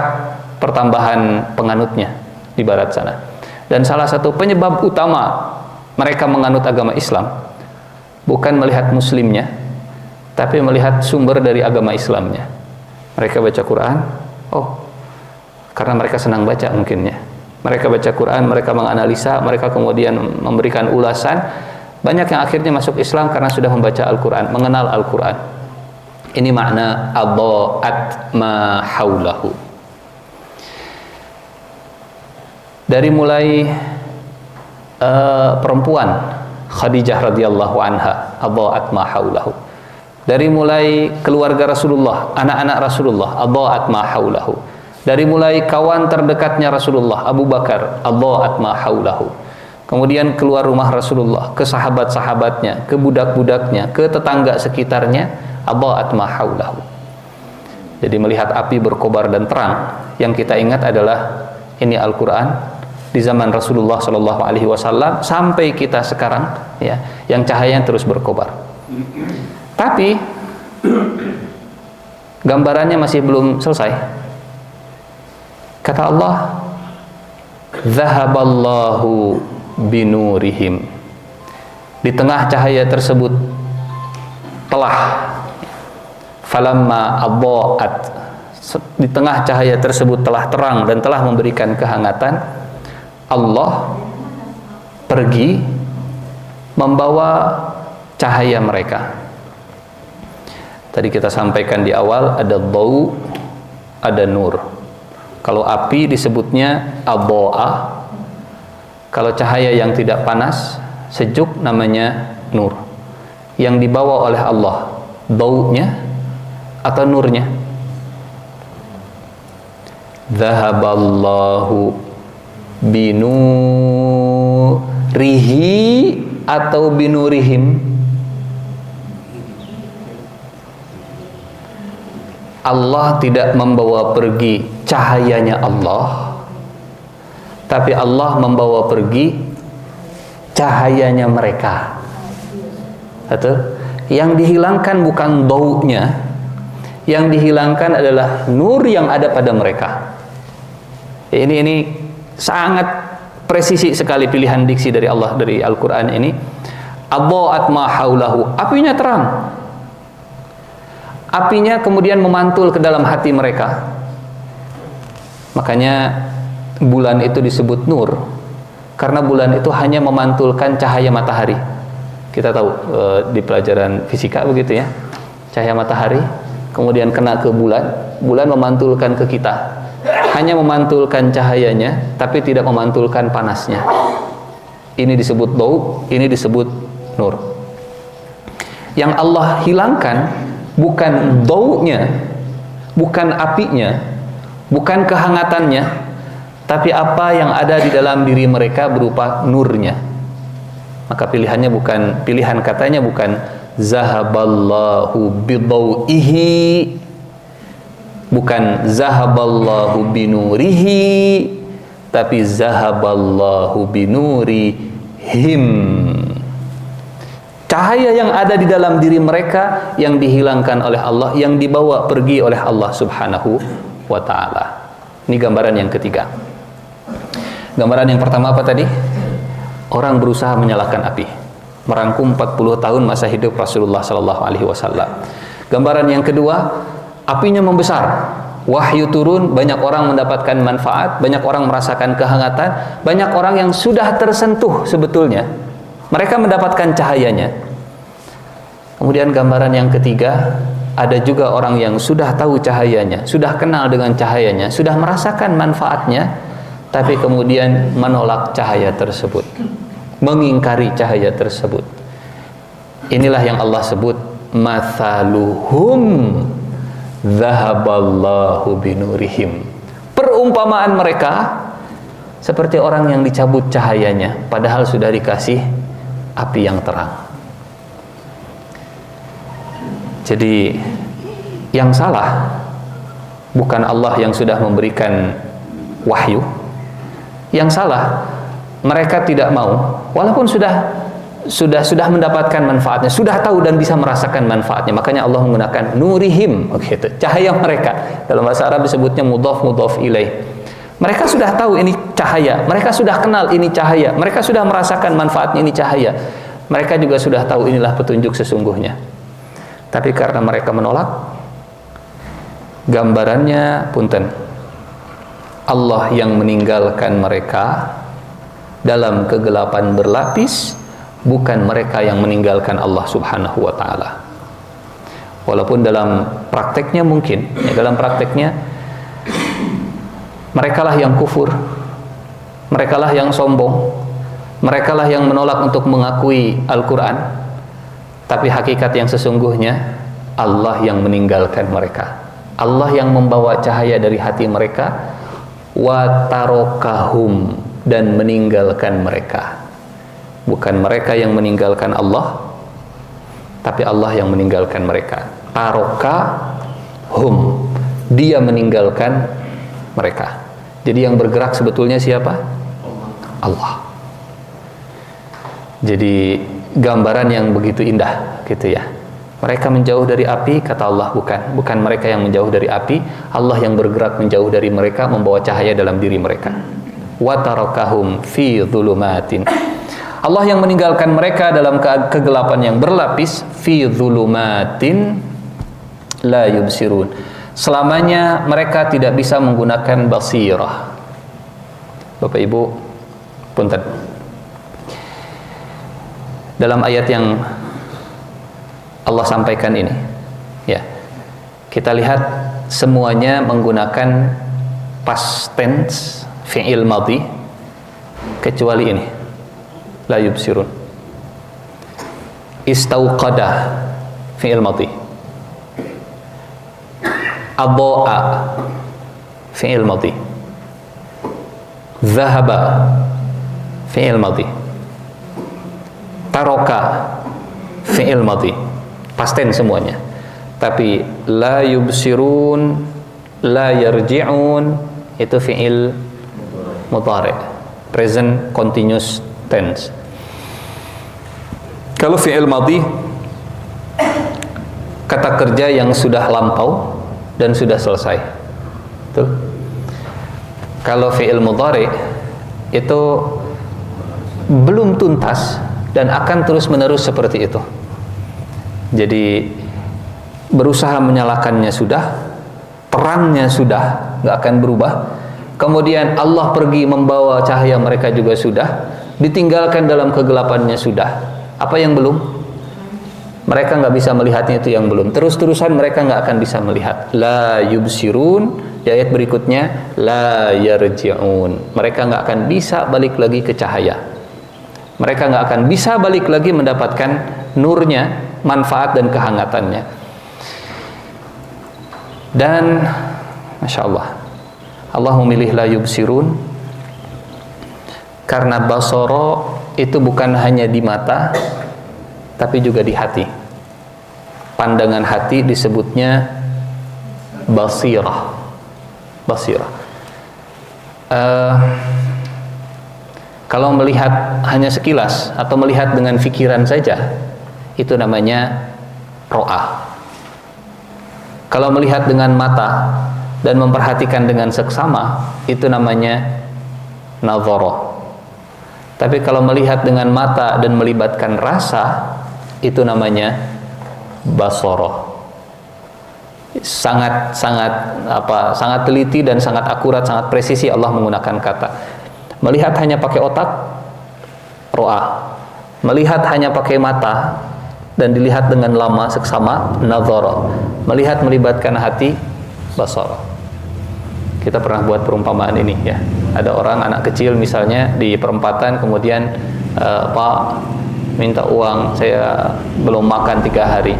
pertambahan penganutnya di barat sana. Dan salah satu penyebab utama mereka menganut agama Islam bukan melihat muslimnya, tapi melihat sumber dari agama Islamnya. Mereka baca Quran, karena mereka senang baca mungkinnya. Mereka baca Quran, mereka menganalisa, mereka kemudian memberikan ulasan. Banyak yang akhirnya masuk Islam karena sudah membaca Al-Quran, mengenal Al-Quran. Ini makna adha'at ma haulahu. Dari mulai perempuan Khadijah radhiyallahu anha, adha'at ma haulahu. Dari mulai keluarga Rasulullah, anak-anak Rasulullah, adha'at ma haulahu. Dari mulai kawan terdekatnya Rasulullah, Abu Bakar, adha'at ma haulahu. Kemudian keluar rumah Rasulullah, ke sahabat-sahabatnya, ke budak-budaknya, ke tetangga sekitarnya, adha'at ma haulahu. Jadi melihat api berkobar dan terang, yang kita ingat adalah ini Al-Quran di zaman Rasulullah SAW sampai kita sekarang, ya, yang cahayanya terus berkobar. Tapi gambarannya masih belum selesai. Kata Allah, "Dzahaballahu binurihim." Di tengah cahaya tersebut telah falamma adha'at, di tengah cahaya tersebut telah terang dan telah memberikan kehangatan, Allah pergi membawa cahaya mereka. Tadi kita sampaikan di awal, ada dhau, ada nur. Kalau api disebutnya adha'a. Kalau cahaya yang tidak panas, sejuk, namanya nur. Yang dibawa oleh Allah, dhau'nya atau nurnya? Dzahaballahu binurihi atau binurihim? Allah tidak membawa pergi cahayanya Allah, tapi Allah membawa pergi cahayanya mereka. Betul? Yang dihilangkan bukan dhau'nya, yang dihilangkan adalah nur yang ada pada mereka. Ini sangat presisi sekali pilihan diksi dari Allah, dari Al-Quran ini. Adha'at ma haulahu, apinya terang. Apinya kemudian memantul ke dalam hati mereka. Makanya bulan itu disebut nur, karena bulan itu hanya memantulkan cahaya matahari. Kita tahu di pelajaran fisika begitu ya. cahaya matahari, kemudian kena ke bulan, bulan memantulkan ke kita. Hanya memantulkan cahayanya, tapi tidak memantulkan panasnya. Ini disebut dau, ini disebut nur. Yang Allah hilangkan bukan daunya, bukan apinya, bukan kehangatannya, tapi apa yang ada di dalam diri mereka berupa nurnya. Maka pilihan katanya bukan zahaballahu bidau'ihi, bukan zahaballahu binurihi, tapi zahaballahu binurihim. Cahaya yang ada di dalam diri mereka yang dihilangkan oleh Allah, yang dibawa pergi oleh Allah Subhanahu wa ta'ala. Ini gambaran yang ketiga. Gambaran yang pertama apa tadi? Orang berusaha menyalakan api, merangkum 40 tahun masa hidup Rasulullah sallallahu alaihi wasallam. Gambaran yang kedua, apinya membesar, wahyu turun, banyak orang mendapatkan manfaat, banyak orang merasakan kehangatan, banyak orang yang sudah tersentuh sebetulnya, mereka mendapatkan cahayanya. Kemudian gambaran yang ketiga, ada juga orang yang sudah tahu cahayanya, sudah kenal dengan cahayanya, sudah merasakan manfaatnya, tapi kemudian menolak cahaya tersebut, mengingkari cahaya tersebut. Inilah yang Allah sebut mathaluhum zahaballahu binurihim. Perumpamaan mereka seperti orang yang dicabut cahayanya, padahal sudah dikasih api yang terang. Jadi yang salah bukan Allah yang sudah memberikan wahyu. Yang salah mereka tidak mau, walaupun sudah mendapatkan manfaatnya, sudah tahu dan bisa merasakan manfaatnya. Makanya Allah menggunakan nurihim, gitu, cahaya mereka. Dalam bahasa Arab disebutnya mudhaf ilaih. Mereka sudah tahu ini cahaya, mereka sudah kenal ini cahaya, mereka sudah merasakan manfaatnya ini cahaya. Mereka juga sudah tahu inilah petunjuk sesungguhnya. Tapi karena mereka menolak, gambarannya punten, Allah yang meninggalkan mereka dalam kegelapan berlapis, bukan mereka yang meninggalkan Allah Subhanahu wa ta'ala. Walaupun dalam prakteknya mungkin, dalam prakteknya merekalah yang kufur, merekalah yang sombong, merekalah yang menolak untuk mengakui Al-Quran. Tapi hakikat yang sesungguhnya, Allah yang meninggalkan mereka, Allah yang membawa cahaya dari hati mereka, wa tarokahum, dan meninggalkan mereka. Bukan mereka yang meninggalkan Allah, tapi Allah yang meninggalkan mereka. Tarokahum, dia meninggalkan mereka. Jadi yang bergerak sebetulnya siapa? Allah. Jadi gambaran yang begitu indah, gitu ya. Mereka menjauh dari api, kata Allah bukan mereka yang menjauh dari api, Allah yang bergerak menjauh dari mereka, membawa cahaya dalam diri mereka. Wa tarakahum fi dhulumatin. Allah yang meninggalkan mereka dalam kegelapan yang berlapis, fi dhulumatin la yubsirun. Selamanya mereka tidak bisa menggunakan basirah. Bapak Ibu, punten. Dalam ayat yang Allah sampaikan ini, ya, kita lihat semuanya menggunakan past tense, fi'il madhi, kecuali ini, la yubsirun. Istauqada, fi'il madhi. Adha'a, fi'il madhi. Dhahaba, fi'il madhi. Taroka, fi'il madhi. Pasten semuanya. Tapi la yubsirun, la yarji'un, itu fi'il mudhari', present continuous tense. Kalau fi'il madhi, kata kerja yang sudah lampau dan sudah selesai. Tuh. Kalau fi'il mudhari' itu belum tuntas dan akan terus-menerus seperti itu. Jadi berusaha menyalakannya sudah, terangnya sudah, nggak akan berubah. Kemudian Allah pergi membawa cahaya mereka juga sudah, ditinggalkan dalam kegelapannya sudah. Apa yang belum? mereka nggak bisa melihatnya itu yang belum. Terus-terusan mereka nggak akan bisa melihat. La yubsirun, di ayat berikutnya la yarji'un. Mereka nggak akan bisa balik lagi ke cahaya. Mereka nggak akan bisa balik lagi mendapatkan nurnya, manfaat dan kehangatannya. Dan Masya Allah, Allah memilih la yubsirun karena basoro itu bukan hanya di mata, tapi juga di hati. Pandangan hati disebutnya basirah. Basirah. Kalau melihat hanya sekilas atau melihat dengan pikiran saja, itu namanya ro'ah. Kalau melihat dengan mata dan memperhatikan dengan seksama, itu namanya nazara. Tapi kalau melihat dengan mata dan melibatkan rasa, itu namanya basara. Sangat teliti dan sangat akurat, sangat presisi Allah menggunakan kata. Melihat hanya pakai otak, ro'ah. Melihat hanya pakai mata dan dilihat dengan lama seksama, nazara. Melihat melibatkan hati, basara. Kita pernah buat perumpamaan ini ya. Ada orang, anak kecil misalnya di perempatan, kemudian Pak minta uang, saya belum makan 3 hari.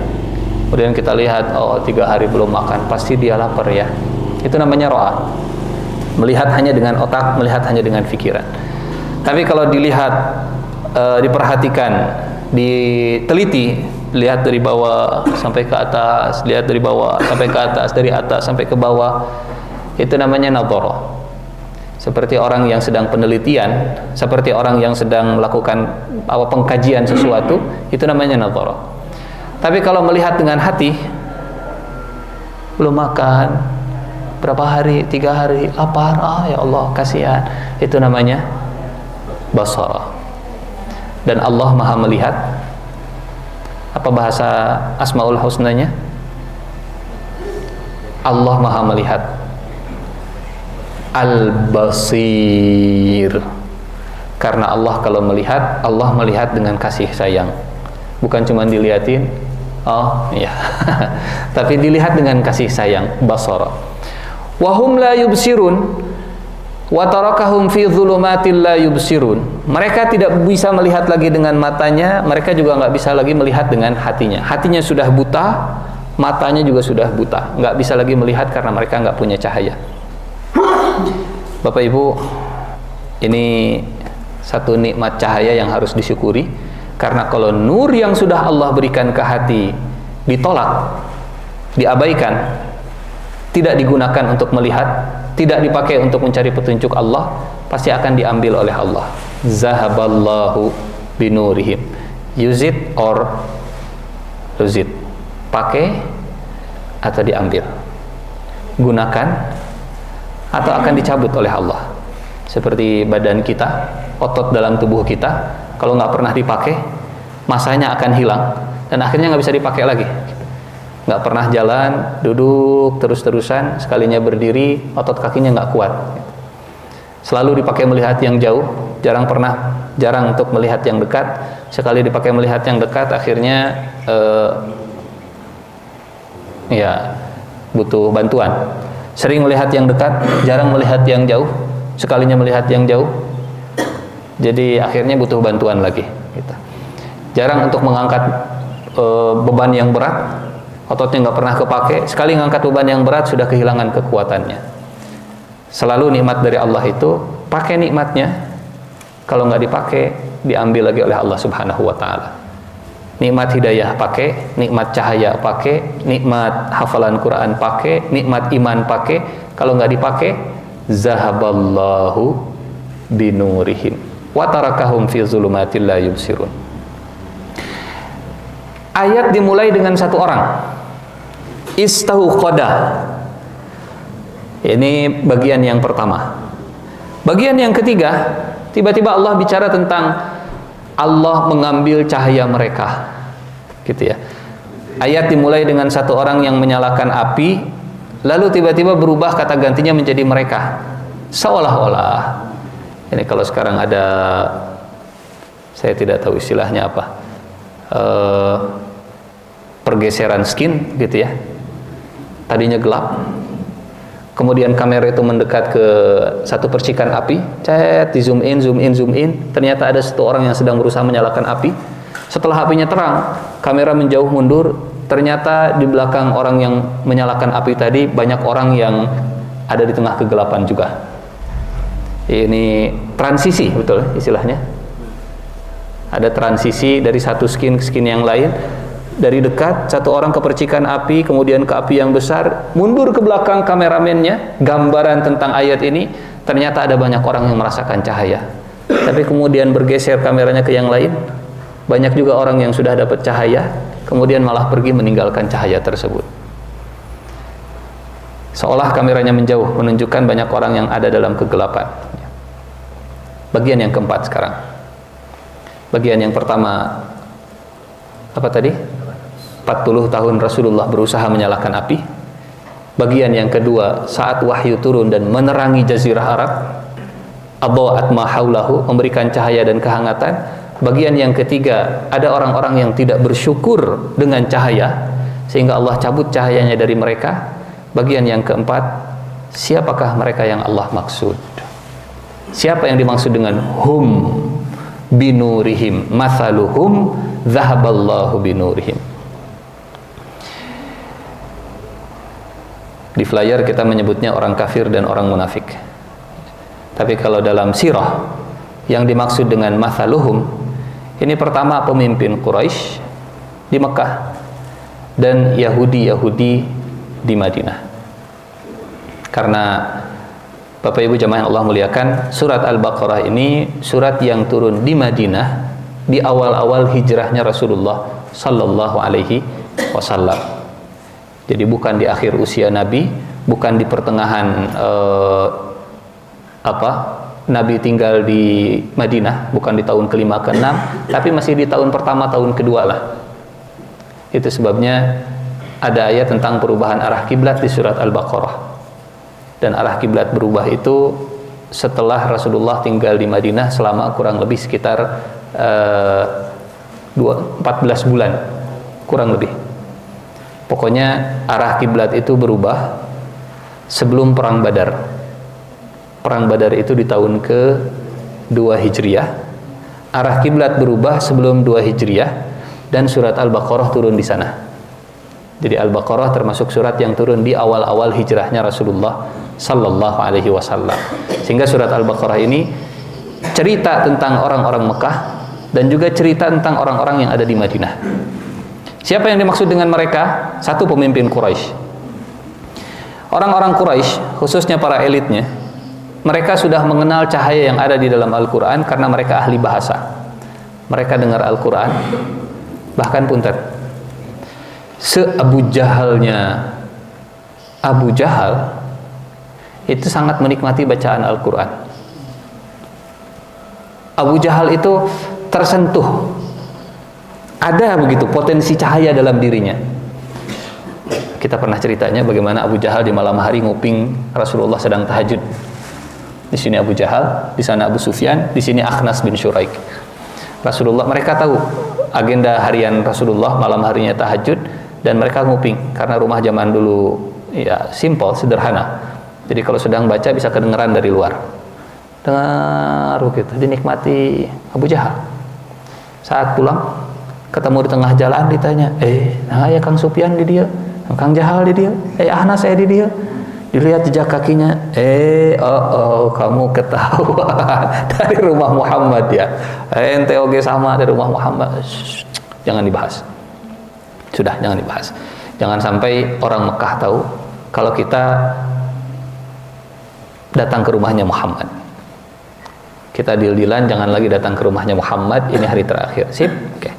Kemudian kita lihat, oh 3 hari belum makan, pasti dia lapar ya. Itu namanya ro'ah. Melihat hanya dengan otak, melihat hanya dengan pikiran. Tapi kalau dilihat, diperhatikan, diteliti, lihat dari bawah sampai ke atas, lihat dari bawah sampai ke atas, dari atas sampai ke bawah, itu namanya nadhara. Seperti orang yang sedang penelitian, seperti orang yang sedang melakukan pengkajian sesuatu, itu namanya nadhara. Tapi kalau melihat dengan hati, belum makan berapa hari, 3 hari, lapar, ya Allah kasihan, itu namanya basara. Dan Allah Maha melihat. Apa bahasa Asmaul Husnanya? Allah Maha melihat. Al-Basir. Karena Allah kalau melihat, Allah melihat dengan kasih sayang. Bukan cuma dilihatin, oh iya, tapi dilihat dengan kasih sayang, basara. Wahum la yubsirun wa tarakahum fi dhulumatil la yubsirun. Mereka tidak bisa melihat lagi dengan matanya, mereka juga nggak bisa lagi melihat dengan hatinya. Hatinya sudah buta, matanya juga sudah buta, nggak bisa lagi melihat karena mereka nggak punya cahaya. Bapak Ibu, ini satu nikmat cahaya yang harus disyukuri. Karena kalau nur yang sudah Allah berikan ke hati ditolak, diabaikan, tidak digunakan untuk melihat, tidak dipakai untuk mencari petunjuk Allah, pasti akan diambil oleh Allah. Zahaballahu binurihim. Use it or lose it. Pakai atau diambil. Gunakan atau akan dicabut oleh Allah. Seperti badan kita, otot dalam tubuh kita, kalau nggak pernah dipakai, masanya akan hilang dan akhirnya nggak bisa dipakai lagi. Nggak pernah jalan, duduk terus-terusan, sekalinya berdiri, otot kakinya nggak kuat. Selalu dipakai melihat yang jauh, jarang untuk melihat yang dekat. Sekali dipakai melihat yang dekat, akhirnya ya butuh bantuan. Sering melihat yang dekat, jarang melihat yang jauh. Sekalinya melihat yang jauh, jadi akhirnya butuh bantuan lagi. Jarang untuk mengangkat beban yang berat, ototnya nggak pernah kepake. Sekali ngangkat beban yang berat sudah kehilangan kekuatannya. Selalu nikmat dari Allah itu, pakai nikmatnya. Kalau nggak dipakai, diambil lagi oleh Allah Subhanahu Wa Taala. Nikmat hidayah pakai, nikmat cahaya pakai, nikmat hafalan Quran pakai, nikmat iman pakai. Kalau nggak dipakai, zahaballahu binurihim wa tarakahum fi zulumatil la yubsirun. Ayat dimulai dengan satu orang, istauqada. Ini bagian yang pertama. Bagian yang ketiga, tiba-tiba Allah bicara tentang Allah mengambil cahaya mereka, gitu ya. Ayat dimulai dengan satu orang yang menyalakan api, lalu tiba-tiba berubah kata gantinya menjadi mereka. Seolah-olah, ini kalau sekarang ada, saya tidak tahu istilahnya apa, pergeseran skin gitu ya. Tadinya gelap, kemudian kamera itu mendekat ke satu percikan api, di zoom in, ternyata ada satu orang yang sedang berusaha menyalakan api. Setelah apinya terang, kamera menjauh mundur, ternyata di belakang orang yang menyalakan api tadi banyak orang yang ada di tengah kegelapan juga. Ini transisi, betul istilahnya. Ada transisi dari satu skin ke skin yang lain. Dari dekat, satu orang ke percikan api, kemudian ke api yang besar, mundur ke belakang kameramennya, gambaran tentang ayat ini, ternyata ada banyak orang yang merasakan cahaya. Tapi kemudian bergeser kameranya ke yang lain, banyak juga orang yang sudah dapat cahaya, kemudian malah pergi meninggalkan cahaya tersebut. Seolah kameranya menjauh, menunjukkan banyak orang yang ada dalam kegelapan. Bagian yang keempat sekarang. Bagian yang pertama, apa tadi? 40 tahun Rasulullah berusaha menyalakan api. Bagian yang kedua, saat wahyu turun dan menerangi jazirah Arab, adha'at ma haulahu, memberikan cahaya dan kehangatan. Bagian yang ketiga, ada orang-orang yang tidak bersyukur dengan cahaya sehingga Allah cabut cahayanya dari mereka. Bagian yang keempat, siapakah mereka yang Allah maksud? Siapa yang dimaksud dengan hum binurihim mathaluhum dhahaballahu binurihim? Di flyer kita menyebutnya orang kafir dan orang munafik. Tapi kalau dalam sirah yang dimaksud dengan mathaluhum, ini pertama pemimpin Quraisy di Mekah dan Yahudi-Yahudi di Madinah. Karena Bapak Ibu jamaah yang Allah muliakan, surat Al-Baqarah ini surat yang turun di Madinah di awal-awal hijrahnya Rasulullah sallallahu alaihi wasallam. Jadi bukan di akhir usia Nabi, bukan di pertengahan Nabi tinggal di Madinah, bukan di tahun ke-5 ke-6, tapi masih di tahun pertama, tahun kedua lah. Itu sebabnya ada ayat tentang perubahan arah kiblat di surat Al-Baqarah. Dan arah kiblat berubah itu setelah Rasulullah tinggal di Madinah selama kurang lebih sekitar 14 bulan, kurang lebih. Pokoknya arah kiblat itu berubah sebelum perang Badar. Perang Badar itu di tahun ke-2 Hijriah. Arah kiblat berubah sebelum 2 Hijriah dan surat Al-Baqarah turun di sana. Jadi Al-Baqarah termasuk surat yang turun di awal-awal hijrahnya Rasulullah sallallahu alaihi wasallam. Sehingga surat Al-Baqarah ini cerita tentang orang-orang Mekah dan juga cerita tentang orang-orang yang ada di Madinah. Siapa yang dimaksud dengan mereka? Satu, pemimpin Quraisy. Orang-orang Quraisy, khususnya para elitnya, mereka sudah mengenal cahaya yang ada di dalam Al-Quran karena mereka ahli bahasa. Mereka dengar Al-Quran, bahkan punten, se-Abu Jahalnya Abu Jahal itu sangat menikmati bacaan Al-Quran. Abu Jahal itu tersentuh, ada begitu potensi cahaya dalam dirinya. Kita pernah ceritanya bagaimana Abu Jahal di malam hari nguping Rasulullah sedang tahajud. Di sini Abu Jahal, di sana Abu Sufyan, di sini Akhnas bin Syuraik. Rasulullah, mereka tahu agenda harian Rasulullah malam harinya tahajud, dan mereka nguping karena rumah zaman dulu ya simple, sederhana. Jadi kalau sedang baca bisa kedengeran dari luar. Dengar gitu, dinikmati Abu Jahal. Saat pulang ketemu di tengah jalan, ditanya, nah ya Kang Sufyan di dia, Kang Jahal di dia, Ahnas saya di dia. Dilihat jejak kakinya, kamu ketahuan dari rumah Muhammad ya. Ente oge sama dari rumah Muhammad. Jangan dibahas. Sudah, jangan dibahas. Jangan sampai orang Mekah tahu kalau kita datang ke rumahnya Muhammad. Kita deal-dealan, jangan lagi datang ke rumahnya Muhammad, ini hari terakhir. Sip? Oke.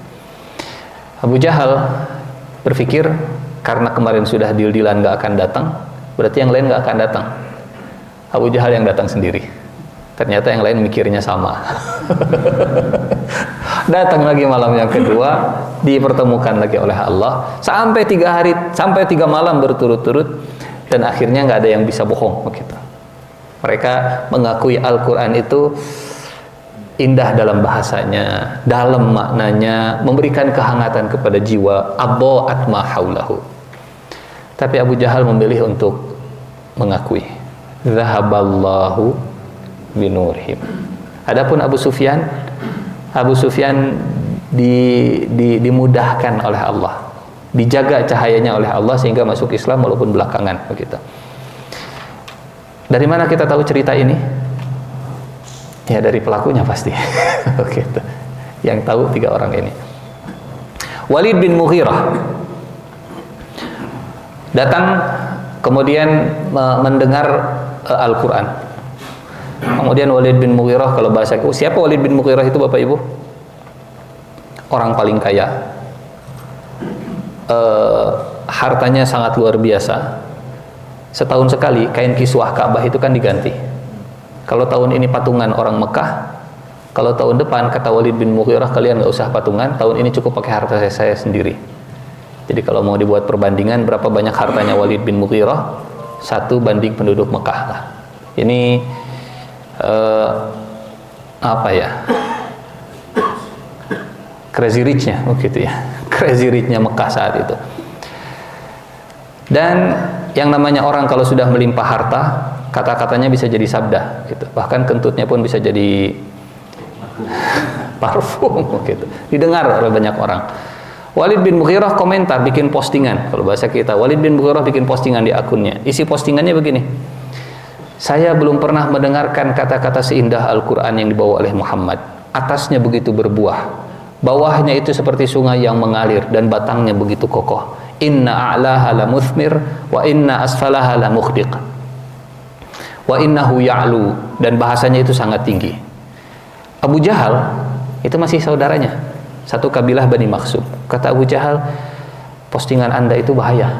Abu Jahal berpikir karena kemarin sudah deal-dealan gak akan datang, berarti yang lain gak akan datang. Abu Jahal yang datang sendiri. Ternyata yang lain mikirnya sama. Datang lagi malam yang kedua, dipertemukan lagi oleh Allah sampai 3 malam berturut-turut, dan akhirnya gak ada yang bisa bohong begitu. Mereka mengakui Al-Quran itu indah dalam bahasanya, dalam maknanya, memberikan kehangatan kepada jiwa, adha'at ma haulahu. Tapi Abu Jahal memilih untuk mengakui, zahaballahu binurihim. Adapun Abu Sufyan dimudahkan oleh Allah, dijaga cahayanya oleh Allah sehingga masuk Islam walaupun belakangan begitu. Dari mana kita tahu cerita ini? Ya dari pelakunya pasti. Gitu. Yang tahu 3 orang ini. Walid bin Mughirah datang kemudian mendengar Al-Quran. Kemudian Walid bin Mughirah, kalau bahasa siapa Walid bin Mughirah itu Bapak Ibu? Orang paling kaya, hartanya sangat luar biasa. Setahun sekali kain kiswah Ka'bah itu kan diganti. Kalau tahun ini patungan orang Mekah, kalau tahun depan kata Walid bin Mughirah kalian nggak usah patungan, tahun ini cukup pakai harta saya sendiri. Jadi kalau mau dibuat perbandingan berapa banyak hartanya Walid bin Mughirah, 1 banding penduduk Mekah lah. Ini apa ya? Crazy rich-nya begitu ya. Crazy rich-nya Mekah saat itu. Dan yang namanya orang kalau sudah melimpah harta, kata-katanya bisa jadi sabda gitu. Bahkan kentutnya pun bisa jadi parfum gitu. Didengar oleh banyak orang. Walid bin Mughirah komentar, bikin postingan. Kalau bahasa kita, Walid bin Mughirah bikin postingan di akunnya. Isi postingannya begini: saya belum pernah mendengarkan kata-kata seindah Al-Quran yang dibawa oleh Muhammad. Atasnya begitu berbuah, bawahnya itu seperti sungai yang mengalir, dan batangnya begitu kokoh. Inna a'laha la muthmir, wa inna asfalaha la mukhdiq, wa innahu ya'lu, dan bahasanya itu sangat tinggi. Abu Jahal itu masih saudaranya, satu kabilah Bani Makhzum. Kata Abu Jahal, postingan Anda itu bahaya.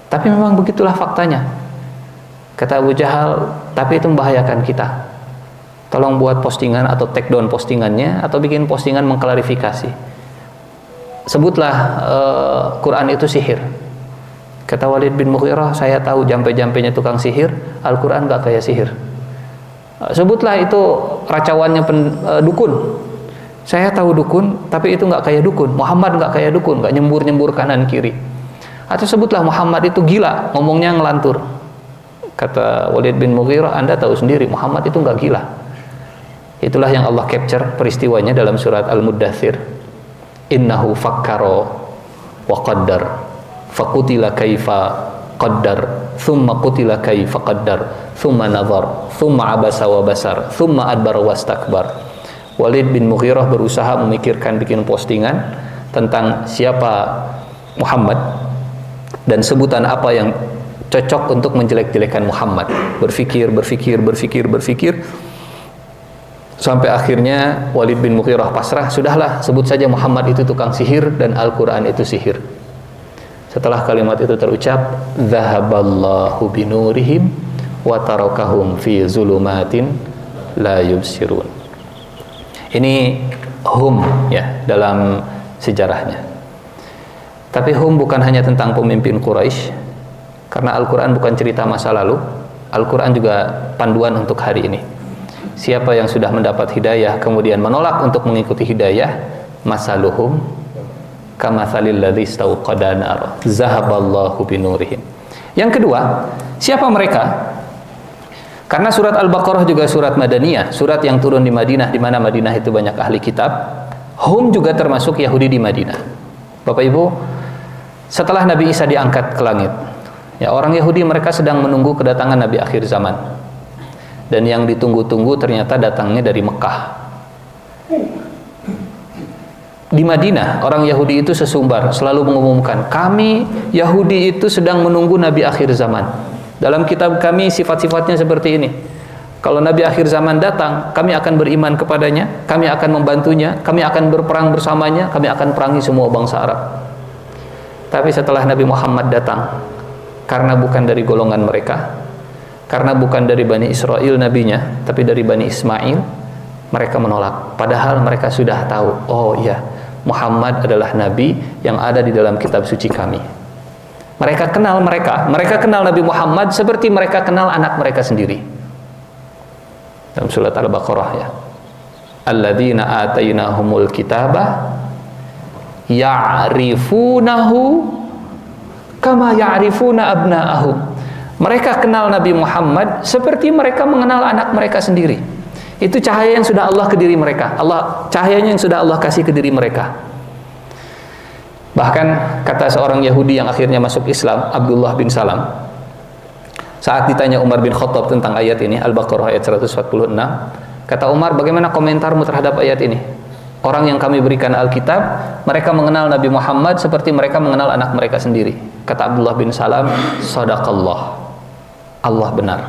Tapi memang begitulah faktanya. Kata Abu Jahal, tapi itu membahayakan kita. Tolong buat postingan atau take down postingannya, atau bikin postingan mengklarifikasi. Sebutlah Quran itu sihir. Kata Walid bin Mughirah, saya tahu jampe-jampenya tukang sihir, Al-Quran gak kayak sihir. Sebutlah itu racawannya dukun. Saya tahu dukun, tapi itu nggak kayak dukun. Muhammad nggak kayak dukun, nggak nyembur-nyembur kanan kiri. Atau sebutlah Muhammad itu gila, ngomongnya ngelantur. Kata Walid bin Mughirah, Anda tahu sendiri Muhammad itu nggak gila. Itulah yang Allah capture peristiwanya dalam surat Al-Muddathir. Innahu fakkara wa qaddar, fakutila kaifa qaddar, thumma kutila kaifa qaddar, thumma nazar, thumma abasa wa basar, thumma adbar wastakbar. Walid bin Mughirah berusaha memikirkan bikin postingan tentang siapa Muhammad dan sebutan apa yang cocok untuk menjelek-jelekan Muhammad. Berfikir sampai akhirnya Walid bin Mughirah pasrah, sudahlah sebut saja Muhammad itu tukang sihir dan Al-Quran itu sihir. Setelah kalimat itu terucap, zahaballahu binurihim wa tarakahum fi zulumatin la yubsirun. Ini hum ya dalam sejarahnya. Tapi hum bukan hanya tentang pemimpin Quraisy, karena Al-Quran bukan cerita masa lalu. Al-Quran juga panduan untuk hari ini. Siapa yang sudah mendapat hidayah kemudian menolak untuk mengikuti hidayah, masaluhum kamatsalil ladzi istauqada nar, zahaballahu binurihim. Yang kedua, siapa mereka? Karena surat Al-Baqarah juga surat Madaniyah, surat yang turun di Madinah, di mana Madinah itu banyak ahli kitab. Hum juga termasuk Yahudi di Madinah. Bapak Ibu, setelah Nabi Isa diangkat ke langit, ya orang Yahudi mereka sedang menunggu kedatangan Nabi akhir zaman. Dan yang ditunggu-tunggu ternyata datangnya dari Mekah. Di Madinah, orang Yahudi itu sesumbar selalu mengumumkan, kami Yahudi itu sedang menunggu Nabi akhir zaman. Dalam kitab kami sifat-sifatnya seperti ini. Kalau Nabi akhir zaman datang, kami akan beriman kepadanya, kami akan membantunya, kami akan berperang bersamanya, kami akan perangi semua bangsa Arab. Tapi setelah Nabi Muhammad datang, karena bukan dari golongan mereka, karena bukan dari Bani Israel nabinya, tapi dari Bani Ismail, mereka menolak. Padahal mereka sudah tahu, oh iya, Muhammad adalah nabi yang ada di dalam kitab suci kami. Mereka kenal mereka kenal Nabi Muhammad seperti mereka kenal anak mereka sendiri. Dalam surat Al-Baqarah ya. alladzina atainahumul kitaba ya'rifunahu kama ya'rifuna abna'ahum. Mereka kenal Nabi Muhammad seperti mereka mengenal anak mereka sendiri. Itu cahaya yang sudah Allah ke diri mereka. Cahayanya yang sudah Allah kasih ke diri mereka. Bahkan kata seorang Yahudi yang akhirnya masuk Islam, Abdullah bin Salam, saat ditanya Umar bin Khattab tentang ayat ini, Al-Baqarah ayat 146, kata Umar, bagaimana komentarmu terhadap ayat ini? Orang yang kami berikan Alkitab, mereka mengenal Nabi Muhammad seperti mereka mengenal anak mereka sendiri. Kata Abdullah bin Salam, Sadaqallah, Allah benar.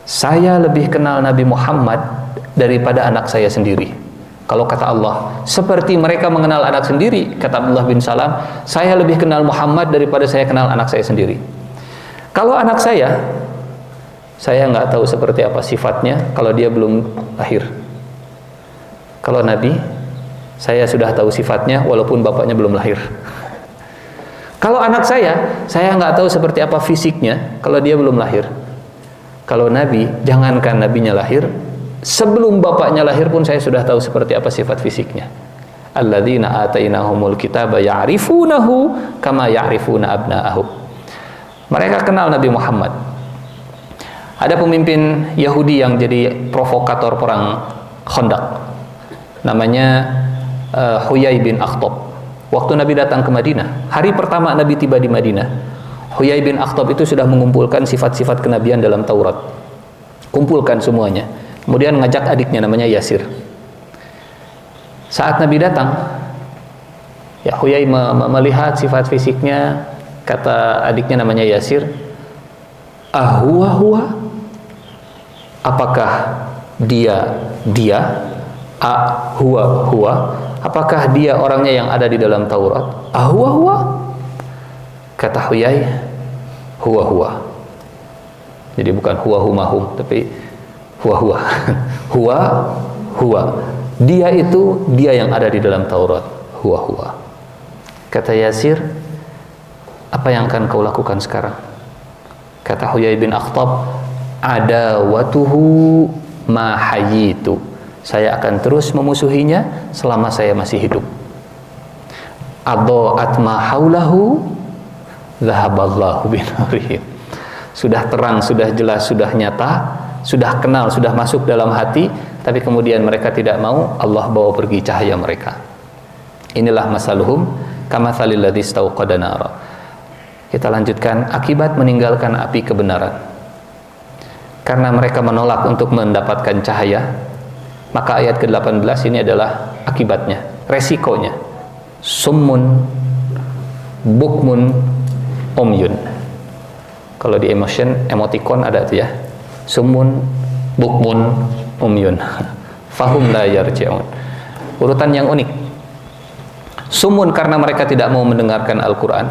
Saya lebih kenal Nabi Muhammad daripada anak saya sendiri. Kalau kata Allah, seperti mereka mengenal anak sendiri, kata Abdullah bin Salam, saya lebih kenal Muhammad daripada saya kenal anak saya sendiri. Kalau anak saya nggak tahu seperti apa sifatnya kalau dia belum lahir. Kalau Nabi, saya sudah tahu sifatnya walaupun bapaknya belum lahir. Kalau anak saya nggak tahu seperti apa fisiknya kalau dia belum lahir. Kalau Nabi, jangankan Nabinya lahir, sebelum bapaknya lahir pun saya sudah tahu seperti apa sifat fisiknya. Alladzina atainahumul kitaba ya'rifunahu kama ya'rifuna abna'ahum. Mereka kenal Nabi Muhammad. Ada pemimpin Yahudi yang jadi provokator perang Khandaq. Namanya Huyai bin Akhtab. Waktu Nabi datang ke Madinah, hari pertama Nabi tiba di Madinah, Huyai bin Akhtab itu sudah mengumpulkan sifat-sifat kenabian dalam Taurat. Kumpulkan semuanya. Kemudian ngajak adiknya namanya Yasir. Saat Nabi datang, ya Huyai melihat sifat fisiknya, kata adiknya namanya Yasir, huwa? Apakah dia? Huwa? Apakah dia orangnya yang ada di dalam Taurat? Huwa? Kata Huyai, huwa. Jadi bukan huwa-humahum, tapi huwa. Huwa. Dia itu dia yang ada di dalam Taurat. Huwa. Kata Yasir, apa yang akan kau lakukan sekarang? Kata Huyai bin Akhtab, adawatuhu ma hayyitu. Saya akan terus memusuhinya selama saya masih hidup. Adha'at ma haulahu dhahaballahu binurihim. Sudah terang, sudah jelas, sudah nyata, sudah kenal, sudah masuk dalam hati, tapi kemudian mereka tidak mau, Allah bawa pergi cahaya mereka. Inilah masaluhum kamatsalil ladzi istauqada nara. Kita lanjutkan, akibat meninggalkan api kebenaran. Karena mereka menolak untuk mendapatkan cahaya, maka ayat ke-18 ini adalah akibatnya, resikonya. Summun bukmun umyun. Kalau di emoticon ada tuh ya. Summun bukmun umyun. Fahum la yarji'un. Urutan yang unik. Sumun karena mereka tidak mau mendengarkan Al-Quran.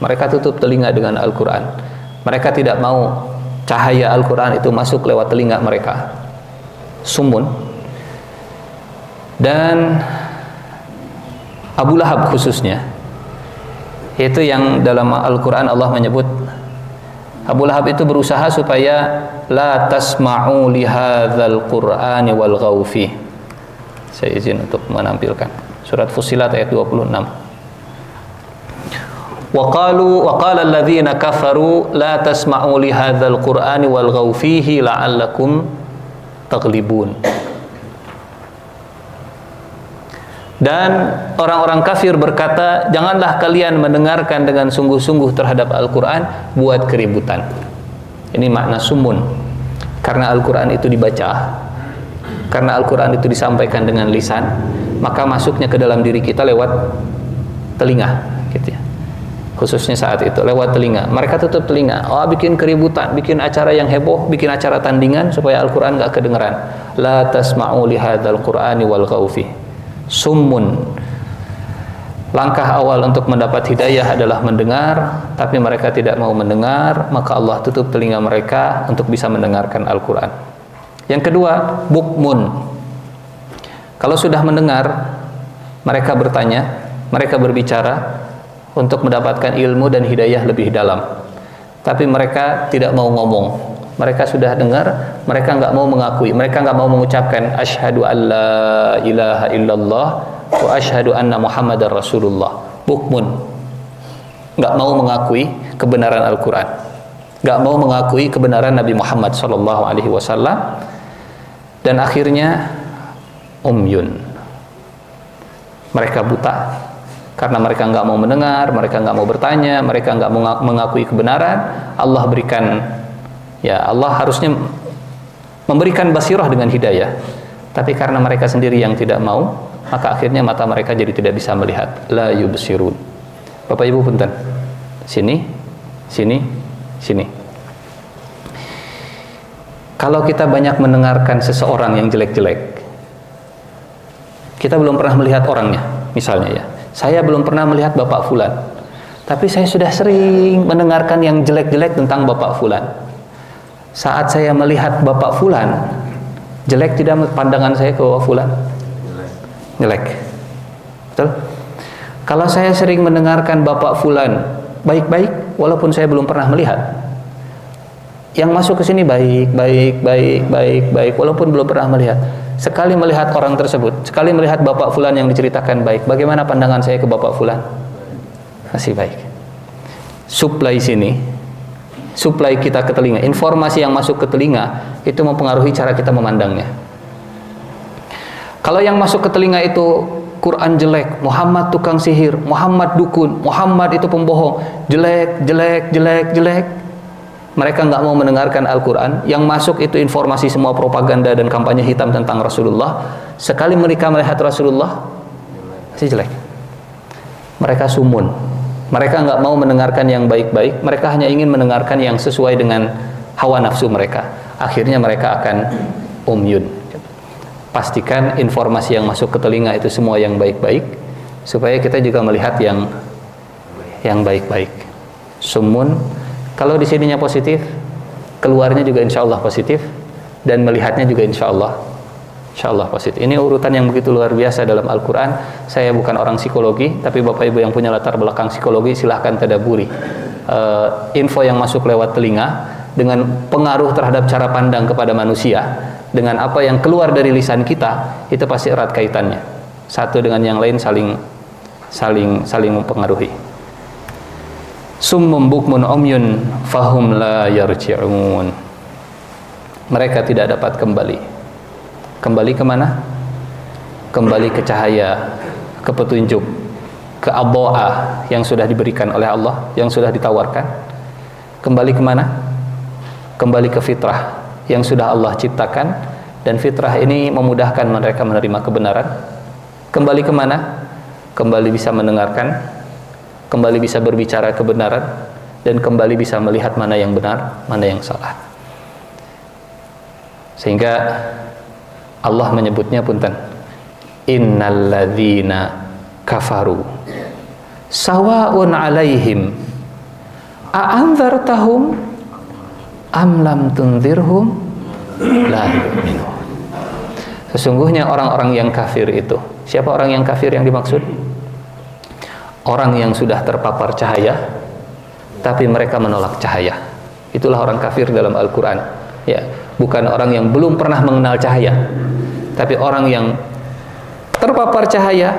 Mereka tutup telinga dengan Al-Quran. Mereka tidak mau cahaya Al-Quran itu masuk lewat telinga mereka. Sumun. Dan Abu Lahab khususnya, itu yang dalam Al-Quran Allah menyebut Abu Lahab itu berusaha supaya la tasma'u lihadzal qur'ani wal ghawfi. Saya izin untuk menampilkan surat Fussilat ayat 26. Wa qala alladhina kafaru la tasma'u lihadzal qur'ani wal ghawfihi la'allakum taghlibun. Dan orang-orang kafir berkata, janganlah kalian mendengarkan dengan sungguh-sungguh terhadap Al-Quran buat keributan. Ini makna sumun. Karena Al-Quran itu dibaca, karena Al-Quran itu disampaikan dengan lisan, maka masuknya ke dalam diri kita lewat telinga, gitu ya. Khususnya saat itu lewat telinga. Mereka tutup telinga, bikin keributan, bikin acara yang heboh, bikin acara tandingan supaya Al-Quran gak kedengeran. La tasma'u lihadzal qur'ani wal ghawfi. Summun. Langkah awal untuk mendapat hidayah adalah mendengar, tapi mereka tidak mau mendengar, maka Allah tutup telinga mereka untuk bisa mendengarkan Al-Quran. Yang kedua, bukmun. Kalau sudah mendengar, mereka bertanya, mereka berbicara untuk mendapatkan ilmu dan hidayah lebih dalam, tapi mereka tidak mau ngomong, Mereka sudah dengar, mereka nggak mau mengakui, mereka nggak mau mengucapkan asyhadu alla ilaha illallah wa asyhadu anna muhammadar rasulullah. Bukmun, nggak mau mengakui kebenaran Al-Quran, nggak mau mengakui kebenaran Nabi Muhammad SAW, dan akhirnya umyun, mereka buta karena mereka nggak mau mendengar, mereka nggak mau bertanya, mereka nggak mau mengakui kebenaran. Allah berikan, ya Allah harusnya memberikan basirah dengan hidayah, tapi karena mereka sendiri yang tidak mau, maka akhirnya mata mereka jadi tidak bisa melihat. La yubsirun. Bapak Ibu punten, sini, sini, sini. Kalau kita banyak mendengarkan seseorang yang jelek-jelek, kita belum pernah melihat orangnya, misalnya ya, saya belum pernah melihat Bapak Fulan, tapi saya sudah sering mendengarkan yang jelek-jelek tentang Bapak Fulan. Saat saya melihat Bapak Fulan, jelek tidak pandangan saya ke Bapak Fulan? Jelek. Betul? Kalau saya sering mendengarkan Bapak Fulan baik-baik, walaupun saya belum pernah melihat, yang masuk ke sini baik, walaupun belum pernah melihat. Sekali melihat orang tersebut, sekali melihat Bapak Fulan yang diceritakan baik, bagaimana pandangan saya ke Bapak Fulan? Masih baik. Supply sini, supply kita ke telinga, informasi yang masuk ke telinga itu mempengaruhi cara kita memandangnya. Kalau yang masuk ke telinga itu Quran jelek, Muhammad tukang sihir, Muhammad dukun, Muhammad itu pembohong, jelek, mereka nggak mau mendengarkan Al-Quran. Yang masuk itu informasi semua propaganda dan kampanye hitam tentang Rasulullah. Sekali mereka melihat Rasulullah, masih jelek. Mereka sumun, mereka nggak mau mendengarkan yang baik-baik, mereka hanya ingin mendengarkan yang sesuai dengan hawa nafsu mereka. Akhirnya mereka akan umyun. Pastikan informasi yang masuk ke telinga itu semua yang baik-baik, supaya kita juga melihat yang baik-baik. Sumun, kalau di sininya positif, keluarnya juga insya Allah positif, dan melihatnya juga insya Allah positif. Ini urutan yang begitu luar biasa dalam Al-Quran. Saya bukan orang psikologi, tapi Bapak Ibu yang punya latar belakang psikologi, silahkan tadaburi info yang masuk lewat telinga dengan pengaruh terhadap cara pandang kepada manusia, dengan apa yang keluar dari lisan kita, itu pasti erat kaitannya. Satu dengan yang lain saling mempengaruhi. Summum bukmun umyun fahum la yarji'un. Mereka tidak dapat kembali. Kembali kemana? Kembali ke cahaya, ke petunjuk, ke adha'ah yang sudah diberikan oleh Allah, yang sudah ditawarkan. Kembali kemana? Kembali ke fitrah yang sudah Allah ciptakan, dan fitrah ini memudahkan mereka menerima kebenaran. Kembali kemana? Kembali bisa mendengarkan, kembali bisa berbicara kebenaran, dan kembali bisa melihat mana yang benar, mana yang salah. Sehingga Allah menyebutnya punten, innalladzina kafaru sawa'un alaihim a'anzartahum am lam tunzirhum la yu'minun. Sesungguhnya orang-orang yang kafir itu, siapa orang yang kafir yang dimaksud? Orang yang sudah terpapar cahaya tapi mereka menolak cahaya. Itulah orang kafir dalam Al-Quran, ya. Bukan orang yang belum pernah mengenal cahaya, tapi orang yang terpapar cahaya,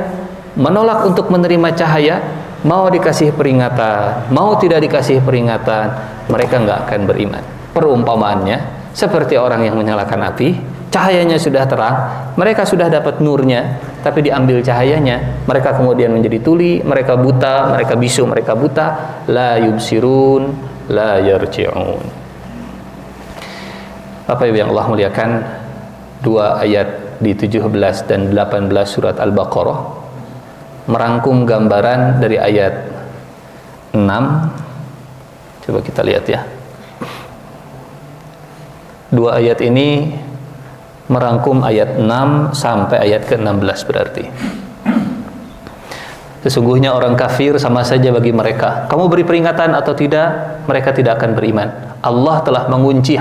menolak untuk menerima cahaya. Mau dikasih peringatan, mau tidak dikasih peringatan, mereka nggak akan beriman. Perumpamaannya seperti orang yang menyalakan api, cahayanya sudah terang, mereka sudah dapat nurnya, tapi diambil cahayanya, mereka kemudian menjadi tuli, mereka buta, mereka bisu, mereka buta. La yubsirun, la yarji'un. Bapak Ibu yang Allah muliakan, dua ayat di 17 dan 18 surat Al-Baqarah merangkum gambaran dari ayat 6. Coba kita lihat ya. Dua ayat ini merangkum ayat 6 sampai ayat ke-16 berarti. Sesungguhnya orang kafir sama saja bagi mereka. Kamu beri peringatan atau tidak, mereka tidak akan beriman. Allah telah mengunci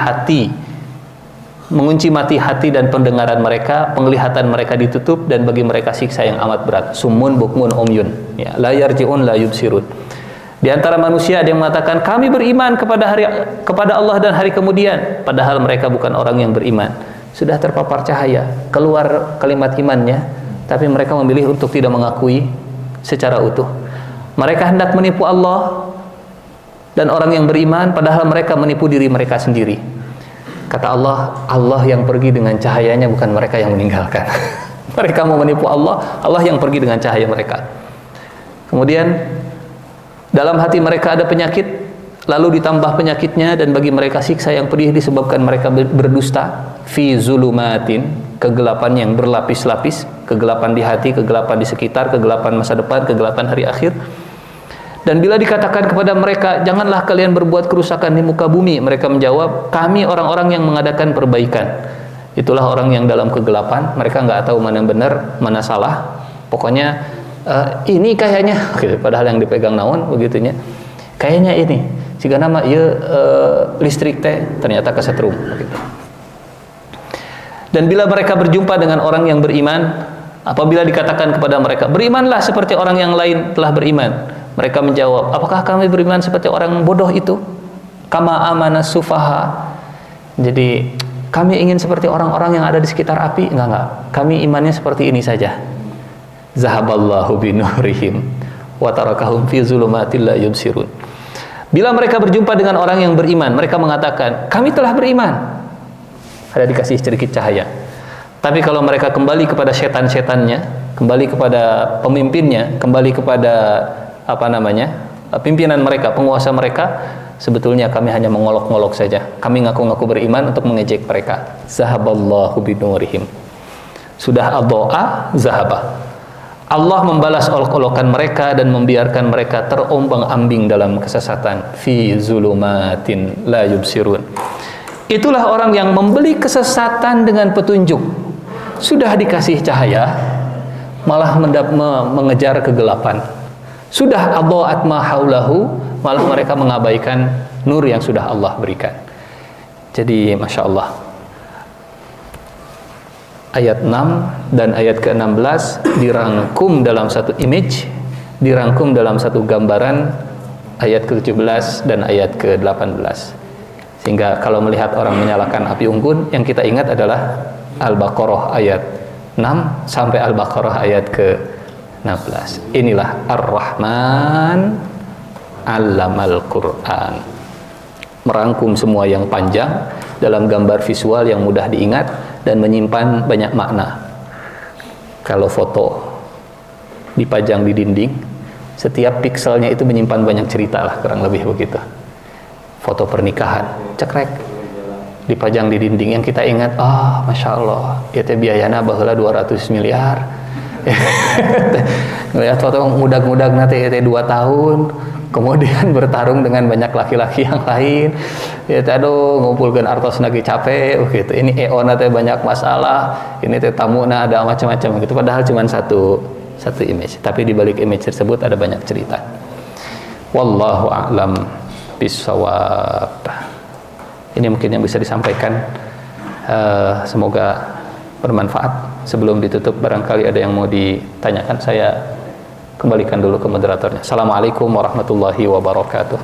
mati hati dan pendengaran mereka, penglihatan mereka ditutup, dan bagi mereka siksa yang amat berat. Summun bukmun umyun, ya, la yarji'un la yubsirun. Di antara manusia ada yang mengatakan kami beriman kepada Allah dan hari kemudian, padahal mereka bukan orang yang beriman. Sudah terpapar cahaya, keluar kalimat imannya, tapi mereka memilih untuk tidak mengakui secara utuh. Mereka hendak menipu Allah dan orang yang beriman, padahal mereka menipu diri mereka sendiri. Kata Allah, Allah yang pergi dengan cahayanya, bukan mereka yang meninggalkan. Mereka mau menipu Allah, Allah yang pergi dengan cahaya mereka. Kemudian dalam hati mereka ada penyakit, lalu ditambah penyakitnya, dan bagi mereka siksa yang pedih disebabkan mereka berdusta. Fi zulumatin, kegelapan yang berlapis-lapis, kegelapan di hati, kegelapan di sekitar, kegelapan masa depan, kegelapan hari akhir. Dan bila dikatakan kepada mereka, janganlah kalian berbuat kerusakan di muka bumi, mereka menjawab, kami orang-orang yang mengadakan perbaikan. Itulah orang yang dalam kegelapan, mereka nggak tahu mana yang benar, mana salah. Pokoknya ini kayaknya, gitu. Padahal yang dipegang naon begitunya. Kayaknya ini, jika nama listrik teh ternyata kesetrum. Gitu. Dan bila mereka berjumpa dengan orang yang beriman, apabila dikatakan kepada mereka, berimanlah seperti orang yang lain telah beriman, mereka menjawab, apakah kami beriman seperti orang bodoh itu? Kama amana sufaha. Jadi kami ingin seperti orang-orang yang ada di sekitar api? Enggak. Kami imannya seperti ini saja. Zahaballahu binurihim wa tarakahum fi zulumatil la yubsirun. Bila mereka berjumpa dengan orang yang beriman, mereka mengatakan, kami telah beriman. Ada dikasih sedikit cahaya. Tapi kalau mereka kembali kepada setan-setannya, kembali kepada pemimpinnya, kembali kepada pimpinan mereka, penguasa mereka, sebetulnya kami hanya mengolok-ngolok saja. Kami ngaku-ngaku beriman untuk mengejek mereka. Zahaballahu binurihim. Sudah adha'a zahaba. Allah membalas olok-olokan mereka dan membiarkan mereka terombang-ambing dalam kesesatan. Fi zulumatin la yubsirun. Itulah orang yang membeli kesesatan dengan petunjuk. Sudah dikasih cahaya, malah mengejar kegelapan. Sudah adha'at ma haulahu, malah mereka mengabaikan nur yang sudah Allah berikan. Jadi Masya Allah, ayat 6 dan ayat ke-16 dirangkum dalam satu image, dirangkum dalam satu gambaran, ayat ke-17 dan ayat ke-18. Sehingga kalau melihat orang menyalakan api unggun, yang kita ingat adalah Al-Baqarah ayat 6 sampai Al-Baqarah ayat ke-16. Inilah Ar-Rahman Allamal Quran. Merangkum semua yang panjang dalam gambar visual yang mudah diingat dan menyimpan banyak makna. Kalau foto dipajang di dinding, setiap pikselnya itu menyimpan banyak cerita lah, kurang lebih begitu. Foto pernikahan, cekrek, dipajang di dinding, yang kita ingat, Masya Allah, itu biayana baheula 200 miliar. Ngelihat foto mudag-mudag nanti itu 2 tahun, kemudian bertarung dengan banyak laki-laki yang lain. Ya aduh, ngumpulkan artos lagi capek gitu. Ini EO nanti banyak masalah, ini teh tamuna ada macam-macam gitu. Padahal cuma satu image, tapi di balik image tersebut ada banyak cerita. Wallahu a'lam bishawab. Ini mungkin yang bisa disampaikan. Semoga bermanfaat. Sebelum ditutup, barangkali ada yang mau ditanyakan, saya kembalikan dulu ke moderatornya. Assalamualaikum warahmatullahi wabarakatuh.